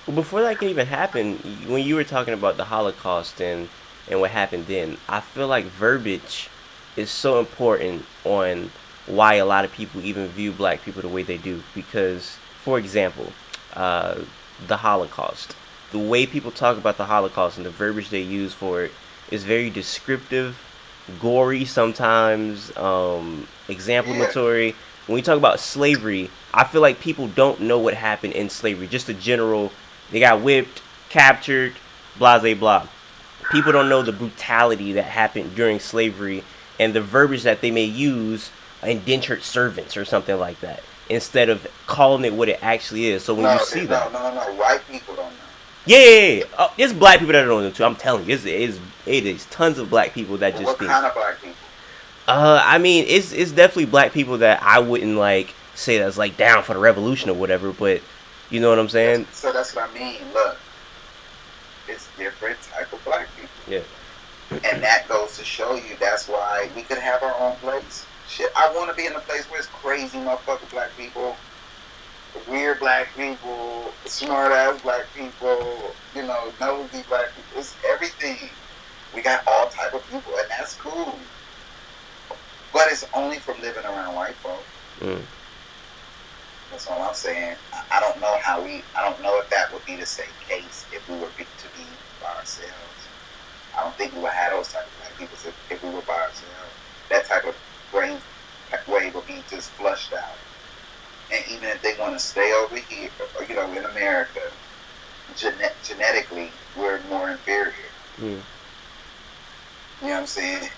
Well, before that can even happen, when you were talking about the Holocaust and what happened then, I feel like verbiage is so important on why a lot of people even view black people the way they do. Because, for example, the Holocaust. The way people talk about the Holocaust and the verbiage they use for it is very descriptive, gory sometimes, exemplatory. Yeah. When we talk about slavery, I feel like people don't know what happened in slavery. Just a general, they got whipped, captured, blah, blah, blah. People don't know the brutality that happened during slavery and the verbiage that they may use, indentured servants or something like that, instead of calling it what it actually is. So when you see that, no, white people don't know. Yeah. There's black people that don't know too. I'm telling you, it is tons of black people that just. What kind of black people? I mean, it's definitely black people that I wouldn't like say that's like down for the revolution or whatever, but you know what I'm saying. So that's what I mean. Look, it's different type of black people. Yeah. And that goes to show you that's why we could have our own place. Shit, I want to be in a place where it's crazy motherfucking black people, weird black people, smart ass black people, nosy black people. It's everything. We got all type of people, and that's cool. But it's only from living around white folk. That's all I'm saying. I don't know I don't know if that would be the same case if we were to be by ourselves. I don't think we would have those type of black people if we were by ourselves. That type of brain wave would be just flushed out. And even if they want to stay over here, in America, genetically we're more inferior. Mm. You know what I'm saying?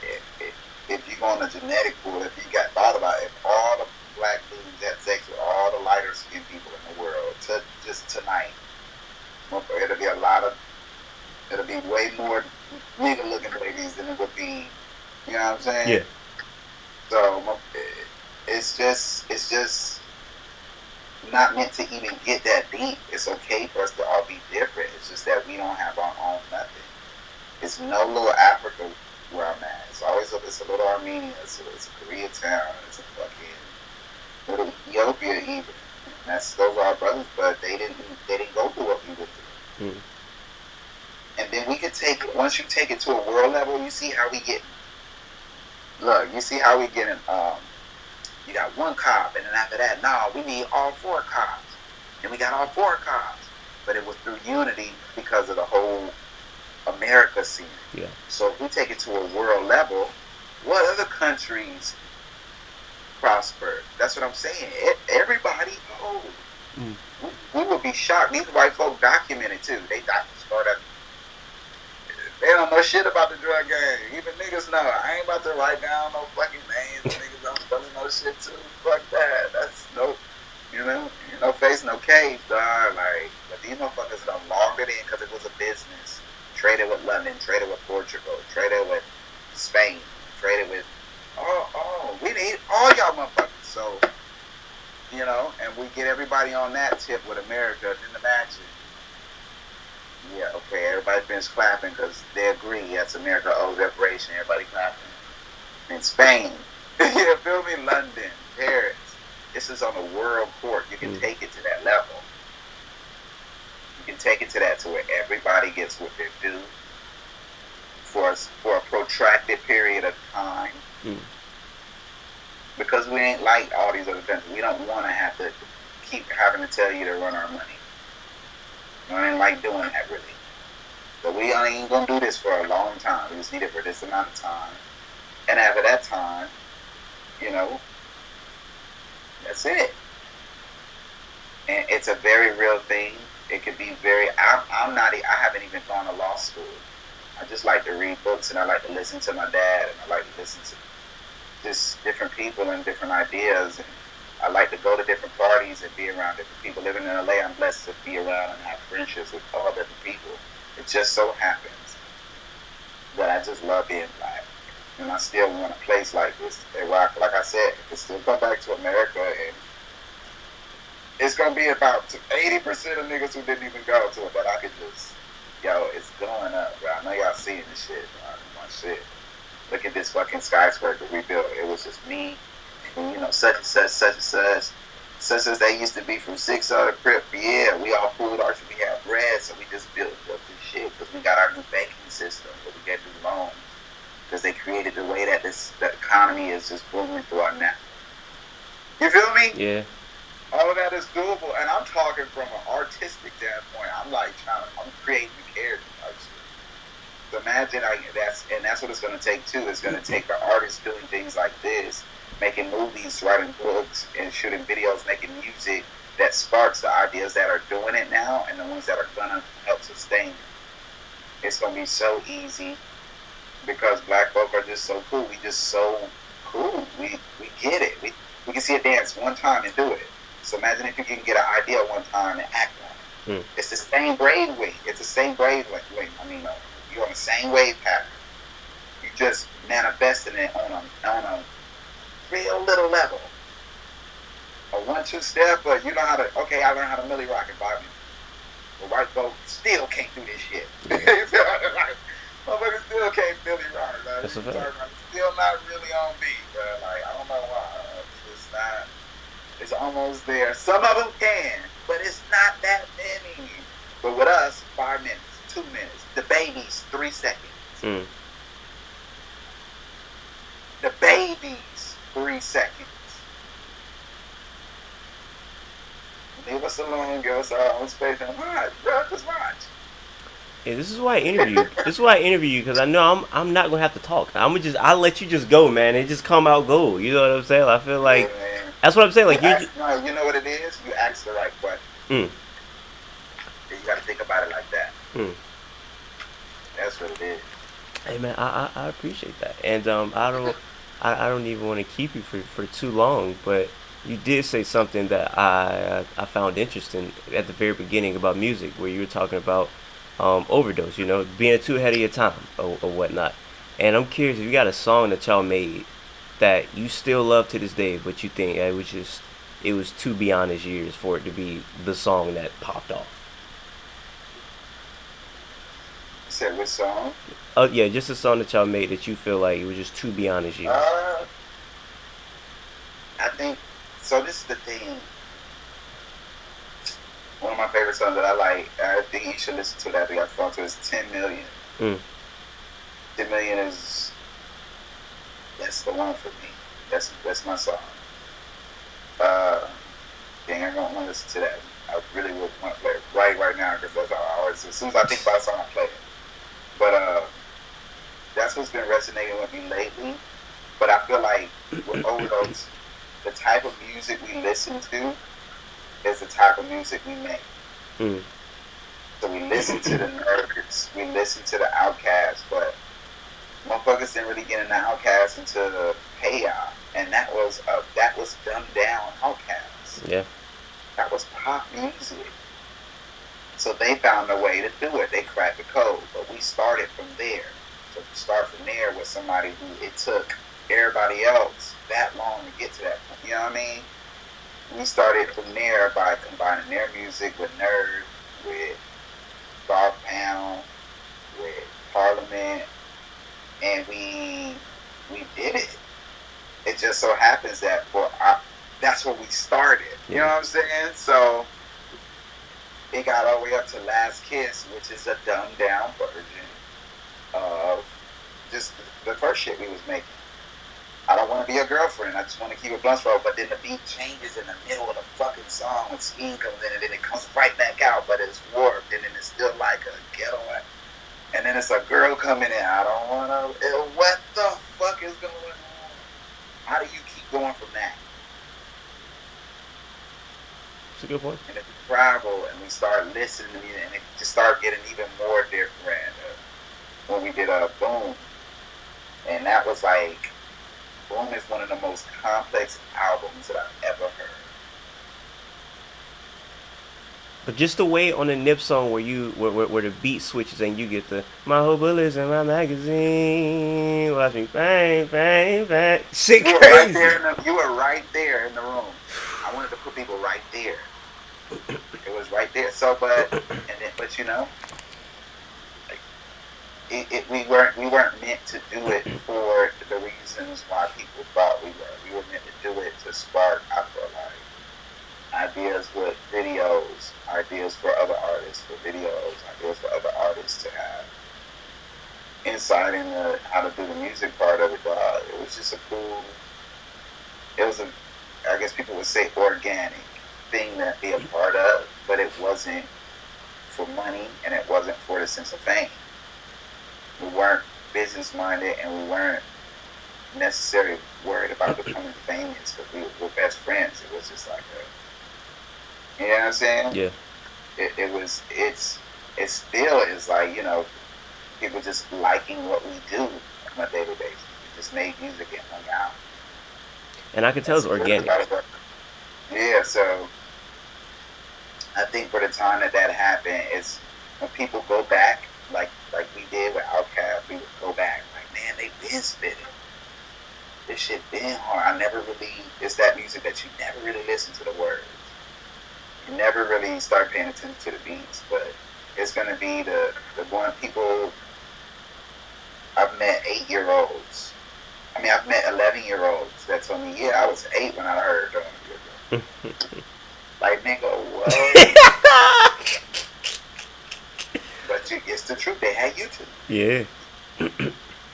If you go on a genetic pool, if you got thought about it, if all the black dudes had sex with all the lighter skinned people in the world just tonight, it'll be it'll be way more nigga looking ladies than it would be. You know what I'm saying? Yeah. So it's just not meant to even get that deep. It's okay for us to all be different. It's just that we don't have our own nothing. It's no little Africa where I'm at. It's a little Armenia. It's a Koreatown. It's a fucking little Ethiopia even. And those are our brothers, but they didn't go through what we went through. Mm. And then we could take it, once you take it to a world level, you see how we get. Look, you see how we get in. You got one cop, and then after that, no, we need all 4 cops. And we got all 4 cops. But it was through unity because of the whole America scene. Yeah. So if we take it to a world level, what other countries prosper? That's what I'm saying. Everybody knows. Mm. We would be shocked. These white folk documented too. They started. They don't know shit about the drug game. Even niggas know. I ain't about to write down no fucking names. Niggas don't tell me no shit too. Fuck that. That's no, no face, no case, dog. Like, but these motherfuckers done logged it in because it was a business. Traded with London, traded with Portugal, traded with Spain, traded with, we need all y'all motherfuckers. So, and we get everybody on that tip with America. Then imagine. Yeah, okay, everybody finished clapping because they agree. Yes, America owes reparation. Everybody clapping. In Spain, you feel me? London, Paris. This is on a world court. You can take it to that level. You can take it to that to where everybody gets what they're due for a protracted period of time. Mm. Because we ain't like all these other countries. We don't want to have to keep having to tell you to run our money. We ain't like doing that really. So we ain't gonna do this for a long time. We just need it for this amount of time. And after that time, that's it. And it's a very real thing. It could be I haven't even gone to law school. I just like to read books and I like to listen to my dad and I like to listen to just different people and different ideas, and I like to go to different parties and be around different people. Living in LA, I'm blessed to be around and have friendships with all different people. It just so happens that I just love being black. And I still want a place like this to rock. Like I said, it can still come back to America, and it's going to be about 80% of niggas who didn't even go to it, but I could just, it's going up, bro. I know y'all seeing this shit, bro. My shit. Look at this fucking skyscraper we built. It was just me, and, such and such, such and such. Such as they used to be from 6 other crib. Yeah, we all pulled our shit. We had bread, so we just built up this shit because we got our new banking system, but we get new loans because they created the way that the economy is just booming through our net. You feel me? Yeah. All of that is doable, and I'm talking from an artistic standpoint. I'm like I'm creating a character. So imagine that's what it's going to take too. It's going to take the artists doing things like this, making movies, writing books, and shooting videos, making music that sparks the ideas that are doing it now and the ones that are going to help sustain it. It's going to be so easy because black folk are just so cool. We just so cool. We get it. We can see a dance one time and do it. So imagine if you can get an idea one time and act on it. It's the same brainwave. It's the same brainwave. You're on the same wave pattern. You just manifesting it on a real little level. A 1-2 step, but you know how to. Okay, I learned how to milli rock in 5 minutes. But white folks still can't do this shit. Motherfuckers still can't milli rock. Like, That's a fact. Still not really on beat, bro. Like I don't know why. It's not. It's almost there. Some of them can, but it's not that many. But with us, 5 minutes, 2 minutes. The babies, 3 seconds. The babies, 3 seconds. Leave us alone, give us our own space and watch, bro. Just watch. Yeah, this is why I interview. This is why I interview you, because I know I'm not gonna have to talk. I'll let you just go, man. It just come out gold. You know what I'm saying? I feel like that's what I'm saying. Like you know what it is. You ask the right question. You got to think about it like that. Hmm. That's what it is. Hey man, I appreciate that, and I don't even want to keep you for too long, but you did say something that I found interesting at the very beginning about music, where you were talking about overdose, you know, being too ahead of your time or whatnot, and I'm curious if you got a song that y'all made that you still love to this day, but you think it was too beyond his years for it to be the song that popped off. You said which song? Oh yeah, just a song that y'all made that you feel like it was just too beyond his years. Uh, I think so. This is the thing. One of my favorite songs that I like. I think you should listen to that. We got phone to is 10 million. Mm. 10 million is that's the one for me. That's my song. Uh, Dang, I don't want to listen to that. I really would want to play it right now because that's how I always. As soon as I think about a song, I play it. But that's what's been resonating with me lately. But I feel like with overdose, the type of music we listen to is the type of music we make. Mm. So we listen to the Nerds, we listen to the Outcasts, but motherfuckers didn't really get into Outcasts until the payout, and that was dumbed down Outcasts. Yeah. That was pop music. So they found a way to do it. They cracked the code, but we started from there. So we start from there with somebody who it took everybody else that long to get to that point. You know what I mean? We started from there by combining their music with Nerd, with Dark Pound, with Parliament, and we did it. It just so happens that that's where we started. You know what I'm saying? So it got all the way up to Last Kiss, which is a dumbed down version of just the first shit we was making. I don't want to be a girlfriend. I just want to keep it blunt roll. But then the beat changes in the middle of the fucking song when Scheme comes in, and then it comes right back out, but it's warped, and then it's still like a ghetto. And then it's a girl coming in. I don't want to. What the fuck is going on? How do you keep going from that? That's a good point. And if we travel and we start listening to it, and it just started getting even more different when we did Boom. And that was like, Boom is one of the most complex albums that I've ever heard. But just the way on the Nip song where the beat switches and you get the my whole bullets in my magazine, watch me bang bang bang, shit You were crazy. you were right there in the room. I wanted to put people right there. It was right there. So, but you know, we weren't meant to do it for the reasons why people thought we were. We were meant to do it to spark, I feel like, ideas with videos, ideas for other artists for videos, ideas for other artists to have insight into how to do the music part of it. It was just I guess people would say organic thing to be a part of, but it wasn't for money and it wasn't for the sense of fame. We weren't business minded and we weren't necessarily worried about becoming famous because we were best friends. It was just like you know what I'm saying? Yeah. It still is like, you know, people just liking what we do on a daily basis. We just made music and hung out. And I can tell it's organic. Yeah, so I think for the time that happened, it's when people go back, like we did with Outkast, we would go back, like, man, they been spitting. This shit been hard. It's that music that you never really listen to the words. You never really start paying attention to the beats, but it's going to be the one people. I've met 8-year-olds. I mean, I've met 11-year-olds that told me, yeah, I was 8 when I heard them. Like, nigga, what? But it's the truth. They had YouTube. Yeah.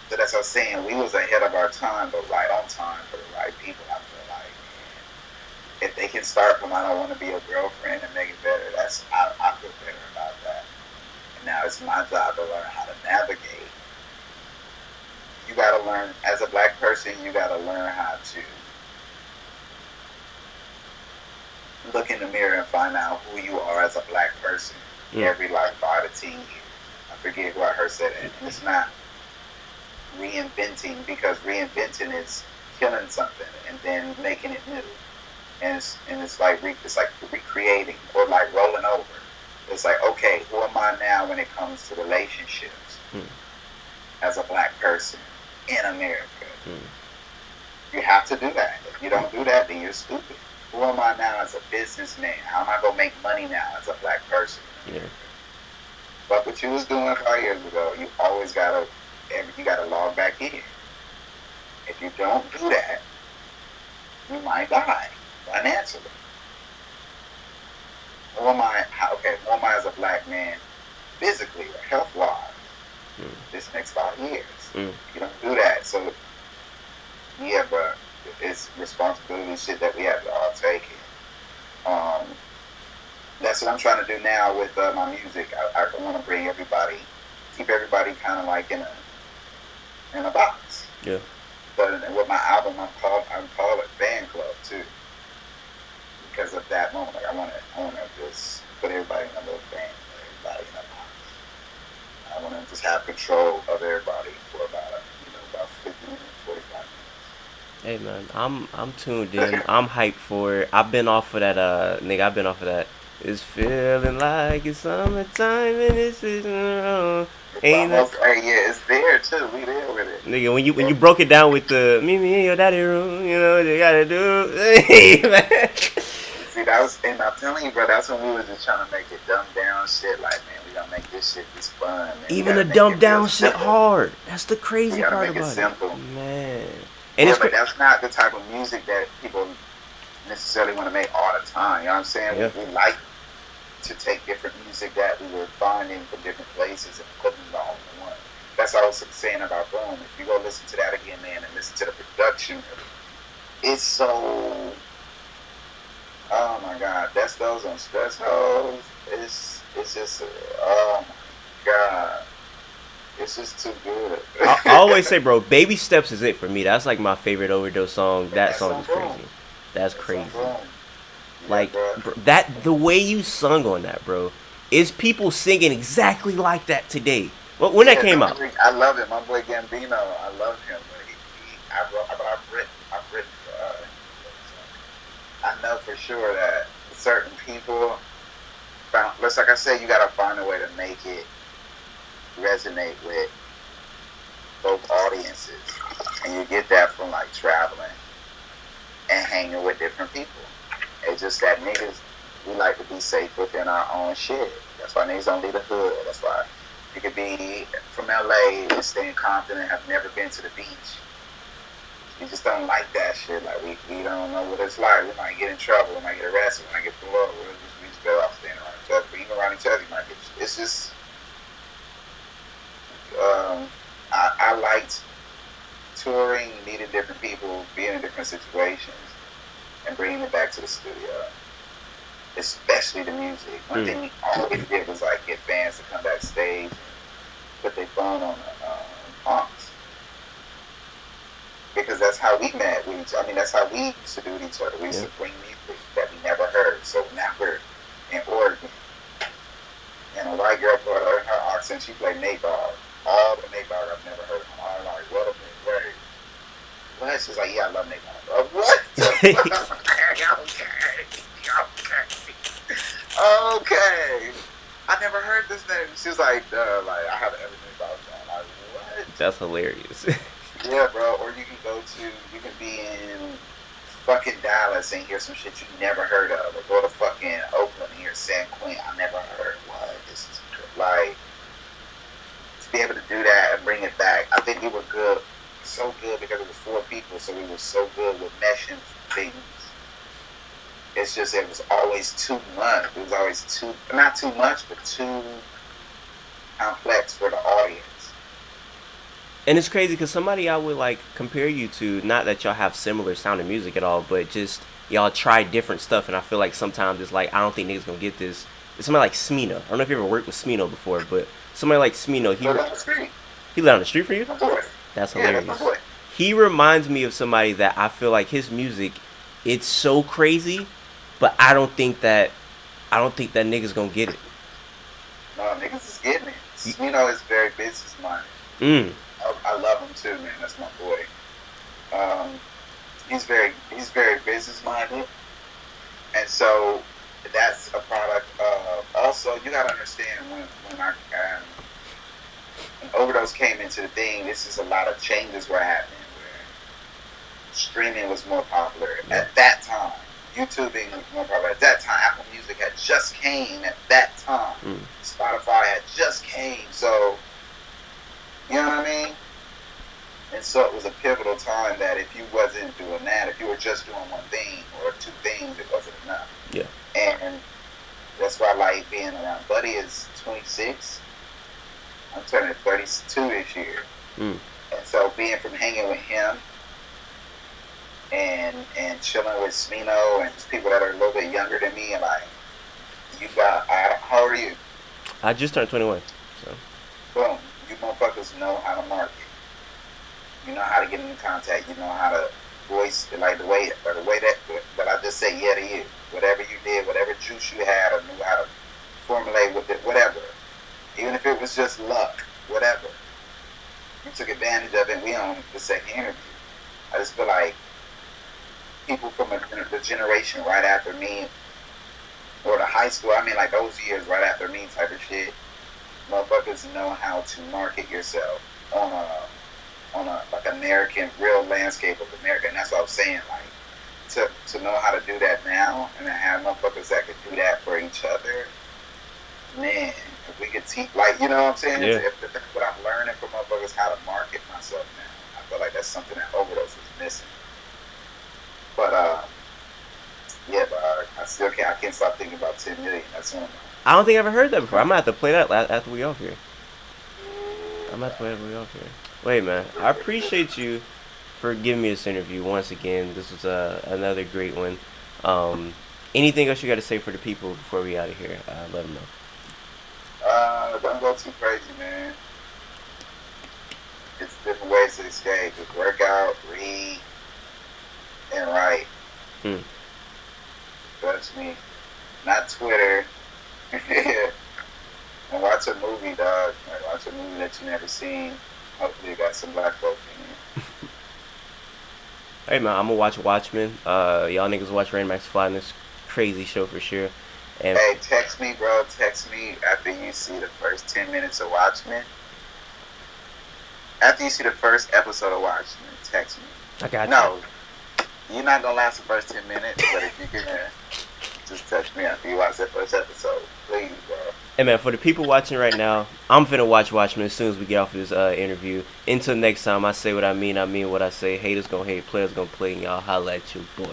So that's what I'm saying. We was ahead of our time, but right on time for the right people. I feel like, man, if they can start from I don't want to be a girlfriend and make it better, I feel better about that. And now it's my job to learn how to navigate. You got to learn, as a black person, you got to learn how to look in the mirror and find out who you are as a black person. Mm. every like 5 to 10 years. I forget who I heard said it. And it's not reinventing, because reinventing is killing something and then making it new. And it's like it's like recreating or like rolling over. It's like, okay, who am I now when it comes to relationships Mm. as a black person in America? Mm. You have to do that. If you don't do that, then you're stupid. Who am I now as a businessman? How am I gonna make money now as a black person? Yeah. But what you was doing 5 years ago, you gotta log back in. If you don't do that, you might die financially. Who am I? Who am I as a black man, physically or health wise, this next 5 years? Mm. You don't do that, so yeah, bro, it's responsibility shit that we have to all take it. That's what I'm trying to do now with my music. I want to bring everybody, keep everybody kind of like in a box. Yeah. But with my album, I'm called it Fan Club too, because of that moment. Like I want to just put everybody in a little fan, everybody in a box. I want to just have control of everybody for about 50 minutes, 45 minutes. Hey man, I'm tuned in. I'm hyped for it. I've been off of that nigga, I've been off of that. It's feeling like it's summertime and this is wrong. Ain't it? Hey, yeah, it's there too. We there with it. Nigga, when you broke it down with the me in your daddy room, you know what you gotta do. Hey, man. See, and I'm telling you, bro, that's when we was just trying to make it dumbed down shit. Like, man, we gonna make this shit this fun. Man. Even the dumbed down shit hard. That's the crazy part about it. Simple. Man. And yeah, but that's not the type of music that people necessarily want to make all the time. You know what I'm saying? Yeah. We like to take different music that we were finding from different places and put them all in one. That's what I was saying about Boom. If you go listen to that again, man, and listen to the production, it's so. Oh my God, that's those on Stress Hoes. It's just. Oh my God. It's just too good. I always say, bro, Baby Steps is it for me. That's like my favorite Overdose song. That song is crazy. That's crazy. Like, bro, the way you sung on that, bro, is people singing exactly like that today. Well, when that came out, I love it. My boy Gambino, I love him. I've written. I know for sure that certain people like I said, you gotta find a way to make it resonate with both audiences, and you get that from like traveling and hanging with different people. It's just that niggas, we like to be safe within our own shit. That's why niggas don't leave the hood. That's why you could be from LA and stay in Compton and have never been to the beach. We just don't like that shit. Like we don't know what it's like. We might get in trouble. We might get arrested. We might get pulled over. We just go out staying around each other. But even around each other, you might get. It's just. I liked touring, meeting different people, being in different situations, and bringing it back to the studio. Especially the music. One thing we always did was like get fans to come backstage and put their phone on the pumps. Because that's how we met. That's how we used to do with each other. We used to bring music that we never heard. So now we're in Oregon. And a white girl brought her accent. She played Nate Dogg. All the Nate Dogg I've never heard. I'm like, what a word. What? She's like, yeah, I love Nate Dogg. What? Okay. I never heard this name. She was like, I have everything about that. I'm like, what? That's hilarious. Yeah, bro. Or you can be in fucking Dallas and hear some shit you never heard of. Or go to fucking Oakland and hear San Quentin. I never heard. What? This is like, to be able to do that and bring it back. I think we were good. So good because it was 4 people. So we were so good with meshing things. It's just, it was always too much. It was always not too much, but too complex for the audience. And it's crazy because somebody I would like compare you to, not that y'all have similar sounding music at all, but just y'all try different stuff. And I feel like sometimes it's like, I don't think niggas gonna get this. It's somebody like Smino. I don't know if you ever worked with Smino before, but somebody like Smino, he lived on the street for you? That's hilarious. Yeah, he reminds me of somebody that I feel like his music, it's so crazy, but I don't think that niggas gonna get it. No, niggas is getting it. You, Smino is very business minded. mm, I love him too, man. That's my boy. Um, he's very business minded, and so that's a product of. Also, you gotta understand when overdose came into the thing, this is a lot of changes were happening where streaming was more popular yeah. at that time. YouTubing was more popular at that time. Apple Music had just came at that time. Spotify had just came. So, you know what I mean? And so it was a pivotal time that if you wasn't doing that, if you were just doing one thing or two things, it wasn't enough. Yeah. And that's why I like being around. Buddy is 26. I'm turning 32 this year. And so being from hanging with him and chilling with Smino and just people that are a little bit younger than me, and like, how old are you? I just turned 21. So. Boom. You motherfuckers know how to market. You know how to get in contact. You know how to voice, like the way that I just say yeah to you. Whatever you did, whatever juice you had, or knew how to formulate with it, whatever. Even if it was just luck, whatever. You took advantage of it. We on the second interview. I just feel like people from the generation right after me, or the high school, I mean like those years right after me type of shit, motherfuckers know how to market yourself on a like American real landscape of America. And that's what I was saying, like to know how to do that now and to have motherfuckers that could do that for each other, man, if we could teach, like, you know what I'm saying? Yeah. If that's what I'm learning from motherfuckers, how to market myself now. I feel like that's something that overdose was missing. But yeah, but I can't stop thinking about 10 million. That's one of my. I don't think I've ever heard that before. I'm gonna have to play that after we off here. Wait, man. I appreciate you for giving me this interview once again. This was another great one. Anything else you got to say for the people before we out of here? Let them know. Don't go too crazy, man. It's different ways to escape. Just work out, read, and write. Trust me. Not Twitter. And watch a movie, dog. Like, watch a movie that you never seen. Hopefully, you got some black folk in it. Hey, man, I'm gonna watch Watchmen. Y'all niggas watch Rain Max Fly in this crazy show for sure. And hey, text me, bro. Text me after you see the first 10 minutes of Watchmen. After you see the first episode of Watchmen, text me. I got you. No, you're not gonna last the first 10 minutes, but if you can just text me after you watch that first episode, please, bro. Hey, man, for the people watching right now, I'm finna watch Watchmen as soon as we get off of this interview. Until next time, I say what I mean what I say. Haters gonna hate, players gonna play, and y'all holla at your boy.